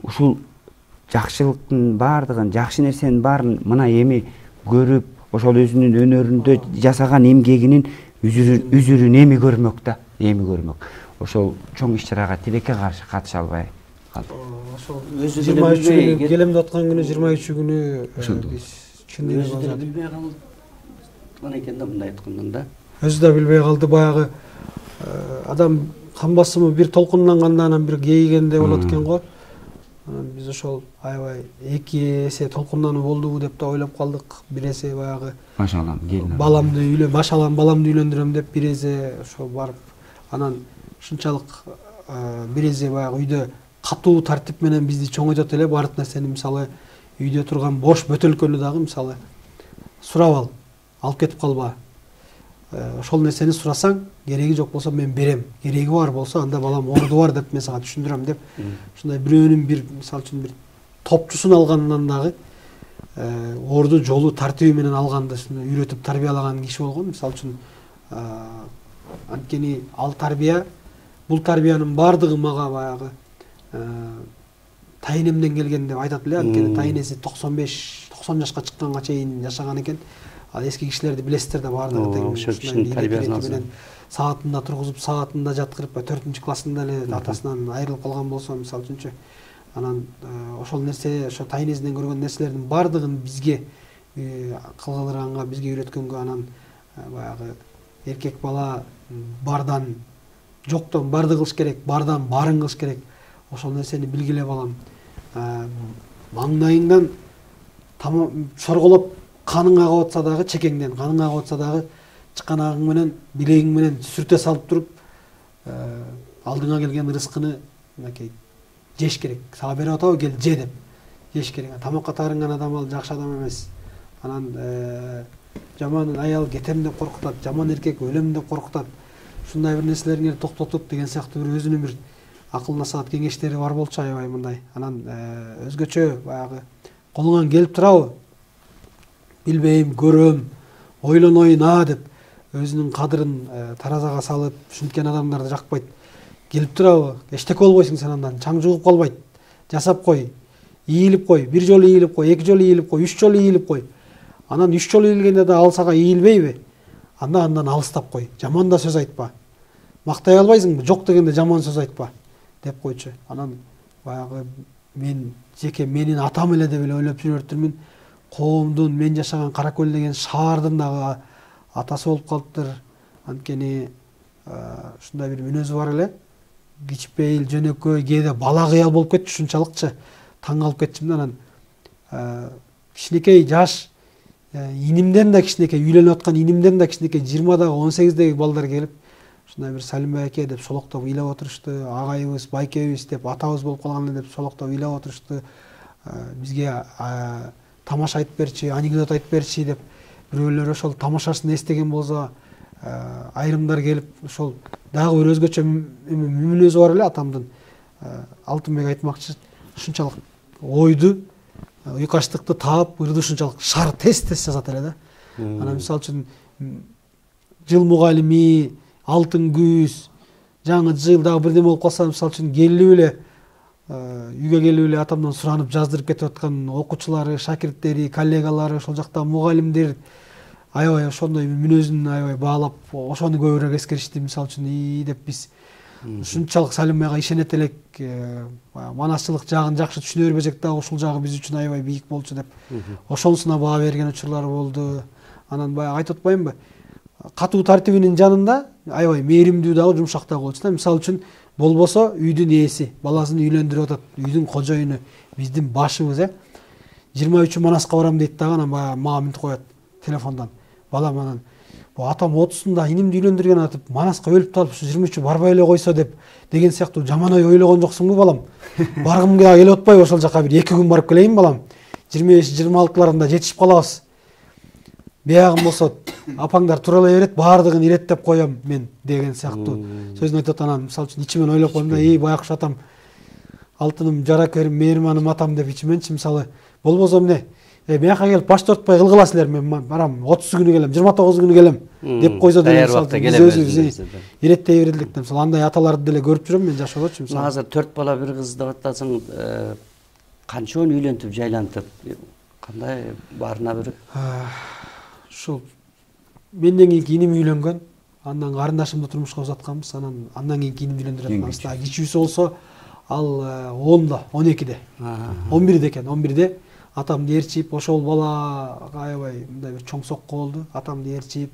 Ушул жакшылыктын баардыгын, жакшы нерсенин баарын мына эми көрүп, ошол өзүнүн өнөрүндө жасаган эмгегинин үзүрүн эми көрмөк да, эми көрмөк. Ошол чоң иш-чарага тилекке каршы катыша албай калды. Ошол 23 күнү келем деп аткан күнү 23 күнү биз чын эле билбей калган экен да, мындай айткандан да. Өзү да билбей калды, баягы адам кан басымы бир толкундангандан анан бир кейигенде болот экен го. Биз ошол аябай 2 эсе толкундануу болдубу деп да ойлоп калдык. Бир эсе баягы машалам баламды машалам баламды үйлөндүрөм деп бир эсе ошол барып анан ушунчалык бир эсе баягы үйдө катуу тартип менен бизди чоңойтот эле. Баардык нерсени мисалы үйдө турган бош бөтөлкөнү дагы мисалы сурап алып кетип калба. Ошол нерсени сурасаң, кереги жок болсо мен берем. Кереги бар болсо анда балам орду бар деп мен сага түшүндүрөм деп. Ушундай бирөөнүн бир мисалы үчүн бир топчусун алгандан дагы орду жолу тартиби менен алганды үйрөтүп тарбиялаган киши болгон. Мисалы үчүн анткени ал тарбия, бул тарбиянын баардыгы мага баягы тайнемден келген деп айтат эле. Анткени тайнеси 90 жашка чыкканга чейин жашаган экен. Ал эски кишилерди билесиздер да, баардыгы ошол кишинин тарбиясын алса саатында тургузуп, саатында жаткырып, 4-классында эле атасынан айрылып калган болсо, мисалы үчүнчү, анан ошол нерсе, ошо тайнесинен көргөн нерселердин баардыгын бизге кылгылыранга, бизге үйрөткөнгө, анан баягы эркек бала бардан жоктон барды кылыш керек, бардан барын кылыш керек. Ошол нерсени билгиле балам. Маңдайыңдан чорголоп каның агып атса дагы, чекеңден каның агып атса дагы, чыканагың менен, билегиң менен сүртө салып туруп, алдыңа келген рызкыны мынакей жеш керек. Сага берип атабы, кел же деп жеш керек. Тамакка таарынган адам ал жакшы адам эмес. Анан жаман аял кетем деп коркутат, жаман эркек өлөм деп коркутат. Ушундай бир нерселерге токтотуп деген сыяктуу бир өзүнүн бир акыл насаат кеңештери бар болчу аябай мындай. Анан өзгөчө баягы колуңан келип турабы? Билбейм, көрөм, ойлоноюн деп өзүнүн кадырын таразага салып ушинткен адамдарды жакпайт. Келип турабы? Эчтеке болбойсуң сен андан, чаң жугуп калбайт. Жасап кой, ийилип кой, бир жолу ийилип кой, 2 жолу ийилип кой, 3 жолу ийилип кой. Анан 3 жолу ийилгенде да ал сага ийилбейби? Андан алыстап кой. Жаман да сөз айтпа. Мактай албайсыңбы? Жок дегенде жаман сөз айтпа деп койчу. Анан баягы мен жеке менин атам эле деп эле ойлоп жүрөтүрмүн. Коомдун, мен жашаган Каракөл деген шаардын дагы атасы болуп калыптыр. Анткени ушундай бир мүнөзү бар эле. Кичпейил, жөнөкөй, кээде бала кыял болуп кетчү, ушунчалыкчы таң калып кетчүмүн. Анан кичинекей жаш инимден да кичинекей үйлөнүп аткан инимден да кичинекей 20-дагы 18-деги балдар келип ушундай бир Салим байке деп солоктоп ыйлап отурушту. Агайыбыз, байкебиз деп атабыз болуп калган эле деп солоктоп ыйлап отурушту. Бизге тамаша айтып берчи, анекдот айтып берчи деп бирөөлөр ошол тамашасын эстеген болсо, айрымдар келип ошол дагы бир өзгөчө мүнөзү бар эле атамдын. Алтынбек айтмакчы, ушунчалык ойду, уйкаштыкты таап, ырды ушунчалык шар тез жазат эле да. Анан мисалы үчүн жыл мугалими, алтын күз, жаңы жыл дагы бирдеме болуп калса, мисалы үчүн келип эле үйгө келип эле атамдан суранып жаздырып кетип аткан окуучулары, шакирттери, коллегалары, ошол жакта мугалимдер аябай ошондой мүнөзүн аябай баалап, ошону көбүрөөк эскеришти. Мисалы үчүн деп биз ушунчалык Салим байга ишенет элек, манасчылык жагын жакшы түшүнө бербесек дагы ушул жагы биз үчүн аябай бийик болчу деп ошонусуна баа берген учурлар болду. Анан баягы айтып атпаймынбы? Катуу тартибинин жанында аябай мээримдүү дагы, жумшак дагы болчу да. Мисалы үчүн болбосо үйдүн ээси баласын үйлөндүрүп атат, үйдүн кожоюну, биздин башыбыз 23 Манаска барам дейт дагы, анан баягы мага мынтип коет телефондон. балам анан бу атам 30-сында инимди үйлөндүргөн атып Манаска өлүп талып ушу 23 барбай эле койсо деп деген сыяктуу жаман ой ойлогон жоксуңбу балам? Баргым келип атпайбы ошол жака бир 2 күн барып келейин балам. 25-26-ларында жетишип калабыз. Биягым болсо апаңдар тура эле берет, баардыгын иреттеп коем мен деген сыяктуу сөзүн айтат. Анан мисалы үчүн ичимен ойлоп коем да, баягыш атам, алтыным, жаракерим, мээрманым атам деп ичименчи мисалы болбосо эмне? Бияка келип баш тартпай кылгыла силер, мен барам 30 күнү келем, 29 күнү келем деп койсо деле мисалы биз өзүбүз иреттей берелик деп. Мисалы андай аталарды деле көрүп жүрөм мен жашоодочу мисалы. Азыр 4 бала бир кыз деп атасың, канчоон үйлөнтүп, жайлантып, кандай баарына бир ушул менден кийинки иним үйлөнгөн, андан карындашымды турмушка узатканбыз, андан кийинки иним үйлөндүрүп атканбыз. Дагы кичүүсү болсо ал 10да, 12де, 11де экен, 11де атамды ээрчип, ошол бала аябай мындай бир чоң сокко болду. Атамды ээрчип,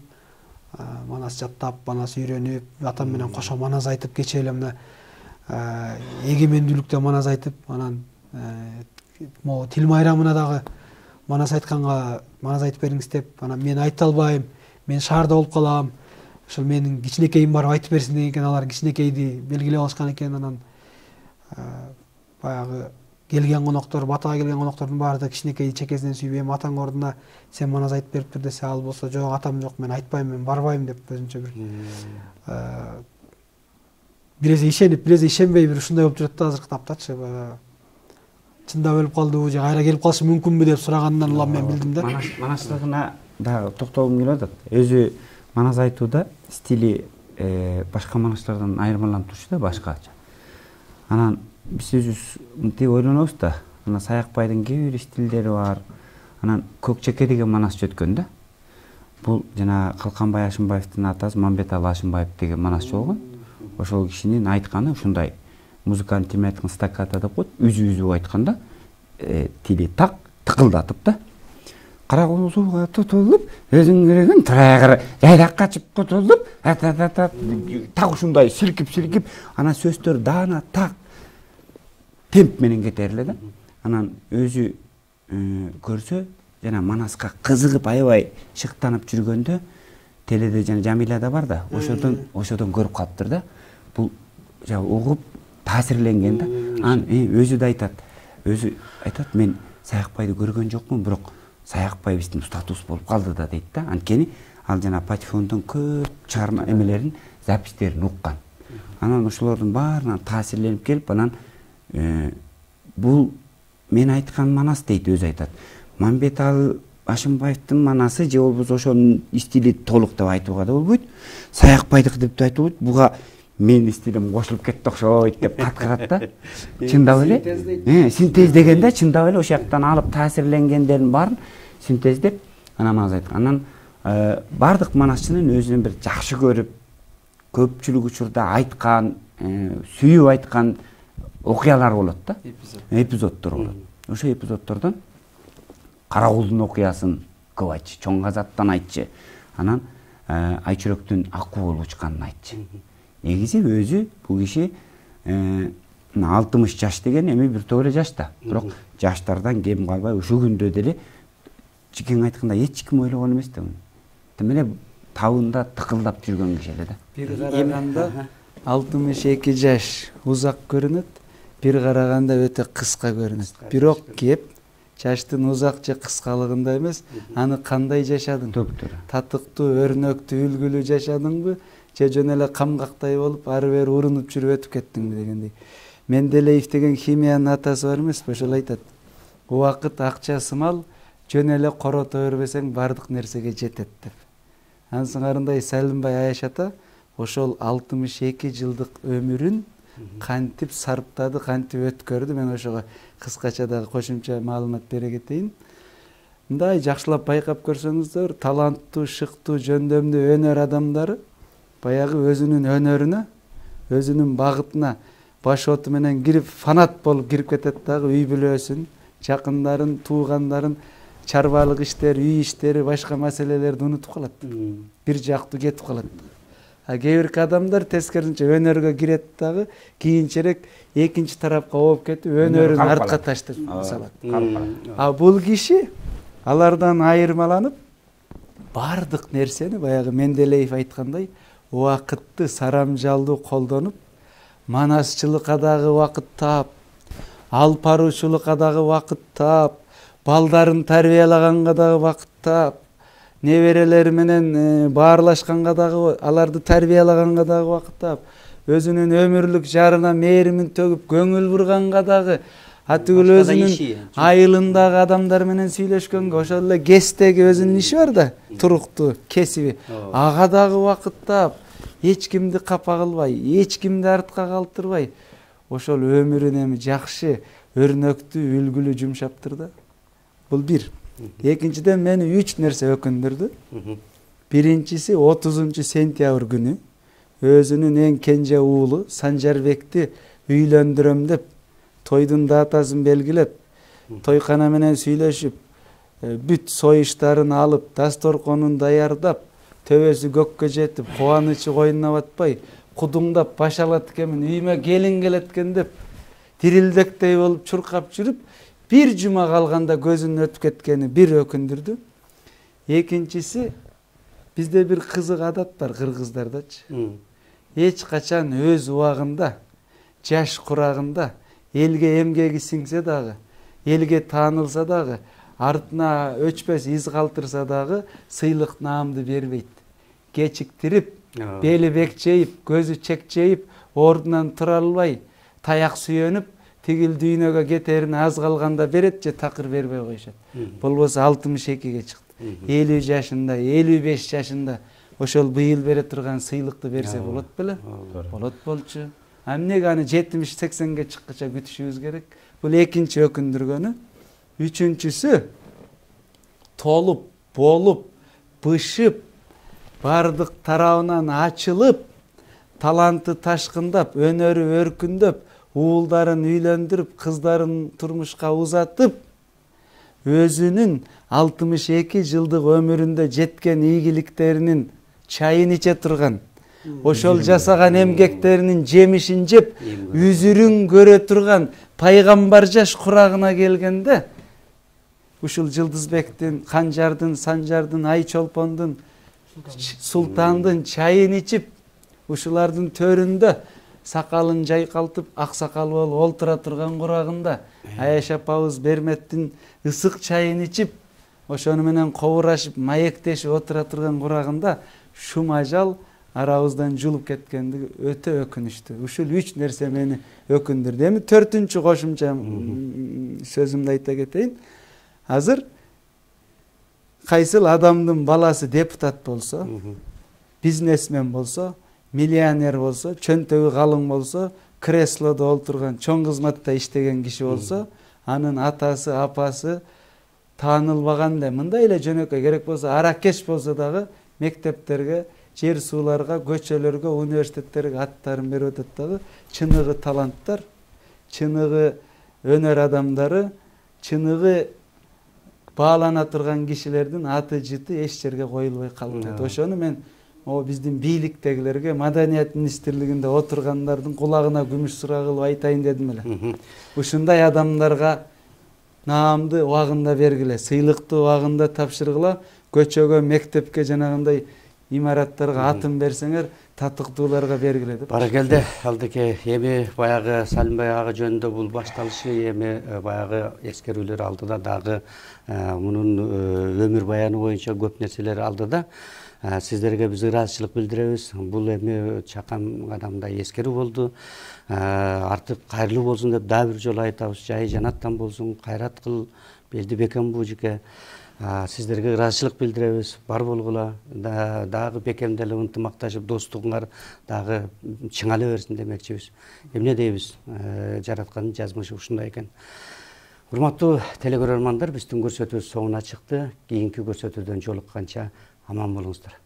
манас жаттап, манас үйрөнүп, атам менен кошо манас айтып, кечээ эле мына эгемендүүлүктө манас айтып, анан могу тил майрамына дагы манас айтканга манас айтып бериңиз деп, анан мен айта албайм, мен шаарда болуп калам, ошол менин кичинекейим барып айтып берсин деген экен. Алар кичинекейди белгилеп алышкан экен. Анан баягы келген коноктор, батага келген коноктордун баары да кичинекейди чекесинен сүйүп, эми атаң ордуна сен манас айтып бериптир десе, ал болсо жок, атам жок, мен айтпайм, мен барбайм деп өзүнчө бир биресе ишенип, биресе ишенбей бир ушундай болуп жүрөт да азыркы таптачы. Чындап өлүп калдыбы же кайра келип калышы мүмкүнбү деп сурагандан улам мен билдим да. Манаслыгына дагы токтолгум келип атат. Өзү манас айтууда стили башка манаслардан айырмаланып турчу да, башкача. Анан биз өзүбүз мынтип ойлонобуз да, анан Саякбайдын кээ бир стилдери бар. Анан Көкчеке деген манас жөткөн да. Бул жана Калканбай Ашымбаевдин атасы Мамбеталы Ашымбаев деген манасчы болгон. Ошол кишинин айтканы ушундай. Музыкант эме айткан стаккато деп коет, үзү айтканда тили так тыкылдатып да. Кара кол сууга тутулуп, өзүң кереген тырагыр жайдакка чып кутулуп, так ушундай силкип, анан сөздөр даана так темп менен кетер эле да. Анан өзү көрсө жана манаска кызыгып аябай шыктанып жүргөндө теледе жана Жамилада бар да, ошодон көрүп калыптыр да. Бул угуп таасирленген да. Анан өзү да айтат. Өзү айтат, мен Саякбайды көргөн жокмун, бирок Саякбай биздин устатыбыз болуп калды да дейт да. Анткени ал жана патефондун көп чыгарма эмелерин, запистерин уккан. Анан ошолордун баарынан таасирленип келип, анан бул мен айткан манас дейт, өзү айтат. Мамбеталы Ашымбаевдин манасы же болбосо ошонун стили толук деп айтууга да болбойт. Саякбайдыкы деп да айтууга болбойт. Буга менин стилим кошулуп кетти окшойт деп каткырат да. Чындап эле синтез деген да, чындап эле ошол жактан алып таасирленгендерин баарын синтездеп анан манас айткан. Анан бардык манасчынын өзүнүн бир жакшы көрүп, көпчүлүк учурда айткан, сүйүп айткан окуялар болот да. Эпизоддор болот. Ошо эпизоддордон Каракулдун окуясын көп айтчы, Чоң Казаттан айтчы. Анан Айчүрөктүн ак куу учканын айтчы. Негизи өзү бул киши 60 жаш деген эми бир топ эле жаш да. Бирок жаштардан кем калбай ушул күндө деле чекең айтканда эч ким ойлогон эмес да. Тим эле табында тыкылдап жүргөн киши эле да. Бир караганда 62 жаш узак көрүнөт, бир караганда өтө кыска көрүнөт. Бирок кеп жаштын узак же кыскалыгында эмес, аны кандай жашадың? Татыктуу, өрнөктүү, үлгүлүү жашадыңбы? Же жөн эле камгактай болуп, ары бери урунуп жүрүп өтүп кеттиңби дегендей. Менделеев деген химиянын атасы бар эмеспи? Ошол айтат. Убакыт акча сымал, жөн эле корото бербесең бардык нерсеге жетет деп. Анын сыңарындай Салимбай Аяш ата ошол 62 жылдык өмүрүн кантип сарптады, кантип өткөрдү. Мен ошого кыскача дагы кошумча маалымат бере кетейин. Мындай жакшылап байкап көрсөңүздөр, таланттуу, шыктуу, жөндөмдүү өнөр адамдары баягы өзүнүн өнөрүнө, өзүнүн багытына баш оту менен кирип, фанат болуп кирип кетет дагы, үй бүлөсүн, жакындарын, туугандарын, чарбалык иштери, үй иштери, башка маселелерди унутуп калат. Бир жактуу кетип калат. Кээ бир адамдар тескерисинче өнөргө кирет дагы, кийинчерээк экинчи тарапка ооп кетип, өнөрүн артка таштап салат. Бул киши алардан айырмаланып, бардык нерсени баягы Менделеев айткандай убакытты сарамжалдуу колдонуп, манасчылыкка дагы убакыт таап, алып баруучулукка дагы убакыт таап, балдарын тарбиялаганга дагы убакыт таап, неберелери менен баарлашканга дагы, аларды тарбиялаганга дагы убакыт таап, өзүнүн өмүрлүк жарына мээримин төгүп көңүл бурганга дагы, атүгүл өзүнүн айылындагы адамдар менен сүйлөшкөнгө, ошол эле ГЭСтеги өзүнүн иши бар да, туруктуу кесиби, ага дагы убакыт таап, эч кимди капа кылбай, эч кимди артка калтырбай, ошол өмүрүн эми жакшы, өрнөктүү, үлгүлүү жумшаптыр да. Бул бир. Экинчиден мени 3 нерсе өкүндүрдү. Биринчиси 30 сентябрь күнү өзүнүн эң кенже уулу Санжарбекти үйлөндүрөм деп тойдун датасын белгилеп, тойкана менен сүйлөшүп, бүт союштарын алып, дасторконун даярдап, төбөсү көккө жетип, кубанычы койнуна батпай, кудуңдап баш алат экенмин, үйүмө келин келет экен деп, дирилдектей болуп чуркап жүрүп, бир жума калганда көзүнүн өтүп кеткени бир өкүндүрдү. Экинчиси, бизде бир кызык адат бар кыргыздардачы. Эч качан өз убагында, жаш курагында элге эмгеги сиңсе дагы, элге таанылса дагы, артына өчпөс из калтырса дагы сыйлык наамды бербейт. Кечиктирип, бели бекчейип, көзү чекчейип, ордунан тура албай, таяк сүйөнүп, тигил дүйнөгө кетерине аз калганда берет же такыр бербей коюшат. Болбосо 62ге чыкты. 50 жашында, 55 жашында ошол быйыл бере турган сыйлыкты берсе болот беле? Болот болчу. Эмнеге аны 70-80ге чыккыча күтүшүбүз керек? Бул экинчи өкүндүргөнү. Үчүнчүсү толуп, болуп, бышып, бардык тарабынан ачылып, таланты ташкындап, өнөрү өркүндөп, уулдарын үйлөндүрүп, кыздарын турмушка узатып, өзүнүн 62 жылдык өмүрүндө жеткен ийгиликтеринин чайын иче турган, ошол жасаган эмгектеринин жемишин жеп, үзүрүн көрө турган пайгамбар жаш курагына келгенде, ушул Жылдызбектин, Канжардын, Санжардын, Айчолпондун, Султандын чайын ичип, ушулардын төрүндө сакалын жайкалтып, ак сакал болуп олтура турган курагында Аяш апабыз Берметтин ысык чайын ичип, ошону менен кобурашып, маектешип отура турган курагында шум ажал арабыздан жулуп кеткенди өтө өкүнүчтүү. Ушул 3 нерсе мени өкүндүрдү. Эми 4-чү кошумча сөзүмдү айта кетейин. Азыр кайсыл адамдын баласы депутат болсо, бизнесмен болсо, миллионер болсо, чөнтөгү калың болсо, креслодо олтурган, чоң кызматта иштеген киши болсо, анын атасы, апасы таанылбаганда, мындай эле жөнөкөй, керек болсо аракеш болсо дагы мектептерге, жер сууларга, көчөлөргө, университеттерге аттарын берип атат дагы, чыныгы таланттар, чыныгы өнөр адамдары, чыныгы баалана турган кишилердин аты жыты эч жерге коюлбай калат. Ошону мен биздин бийликтегилерге, маданият министрлигинде отургандардын кулагына күмүш сурак кылып айтайын дедим эле. Ушундай адамдарга наамды убагында бергиле, сыйлыкты убагында тапшыргыла, көчөгө, мектепке, жанагындай имараттарга атын берсеңер, татыктууларга бергиле деп. Баракелде, Алдыке, эми баягы Салимбай ага жөнүндө бул башталышы эми баягы эскерүүлөр алдыда дагы мунун өмүр баяны боюнча көп нерселер алдыда. Сиздерге биз ыраазычылык билдиребиз. Бул эми чакан кадамдай эскерүү болду. Артып кайрылуу болсун деп дагы бир жолу айтабыз. Жайы жанаттан болсун, кайрат кыл, белди бекем буужике. Сиздерге ыраазычылык билдиребиз. Бар болгула, дагы бекемделип ынтымакташып, достугуңар дагы чыңала берсин демекчибиз. Эмне дейбиз? Жараткандын жазмышы ушундай экен. Урматтуу телекөрөрмандар, биздин көрсөтүүбүз соңуна чыкты. Кийинки көрсөтүүдөн жолукканча аман болуңуздар.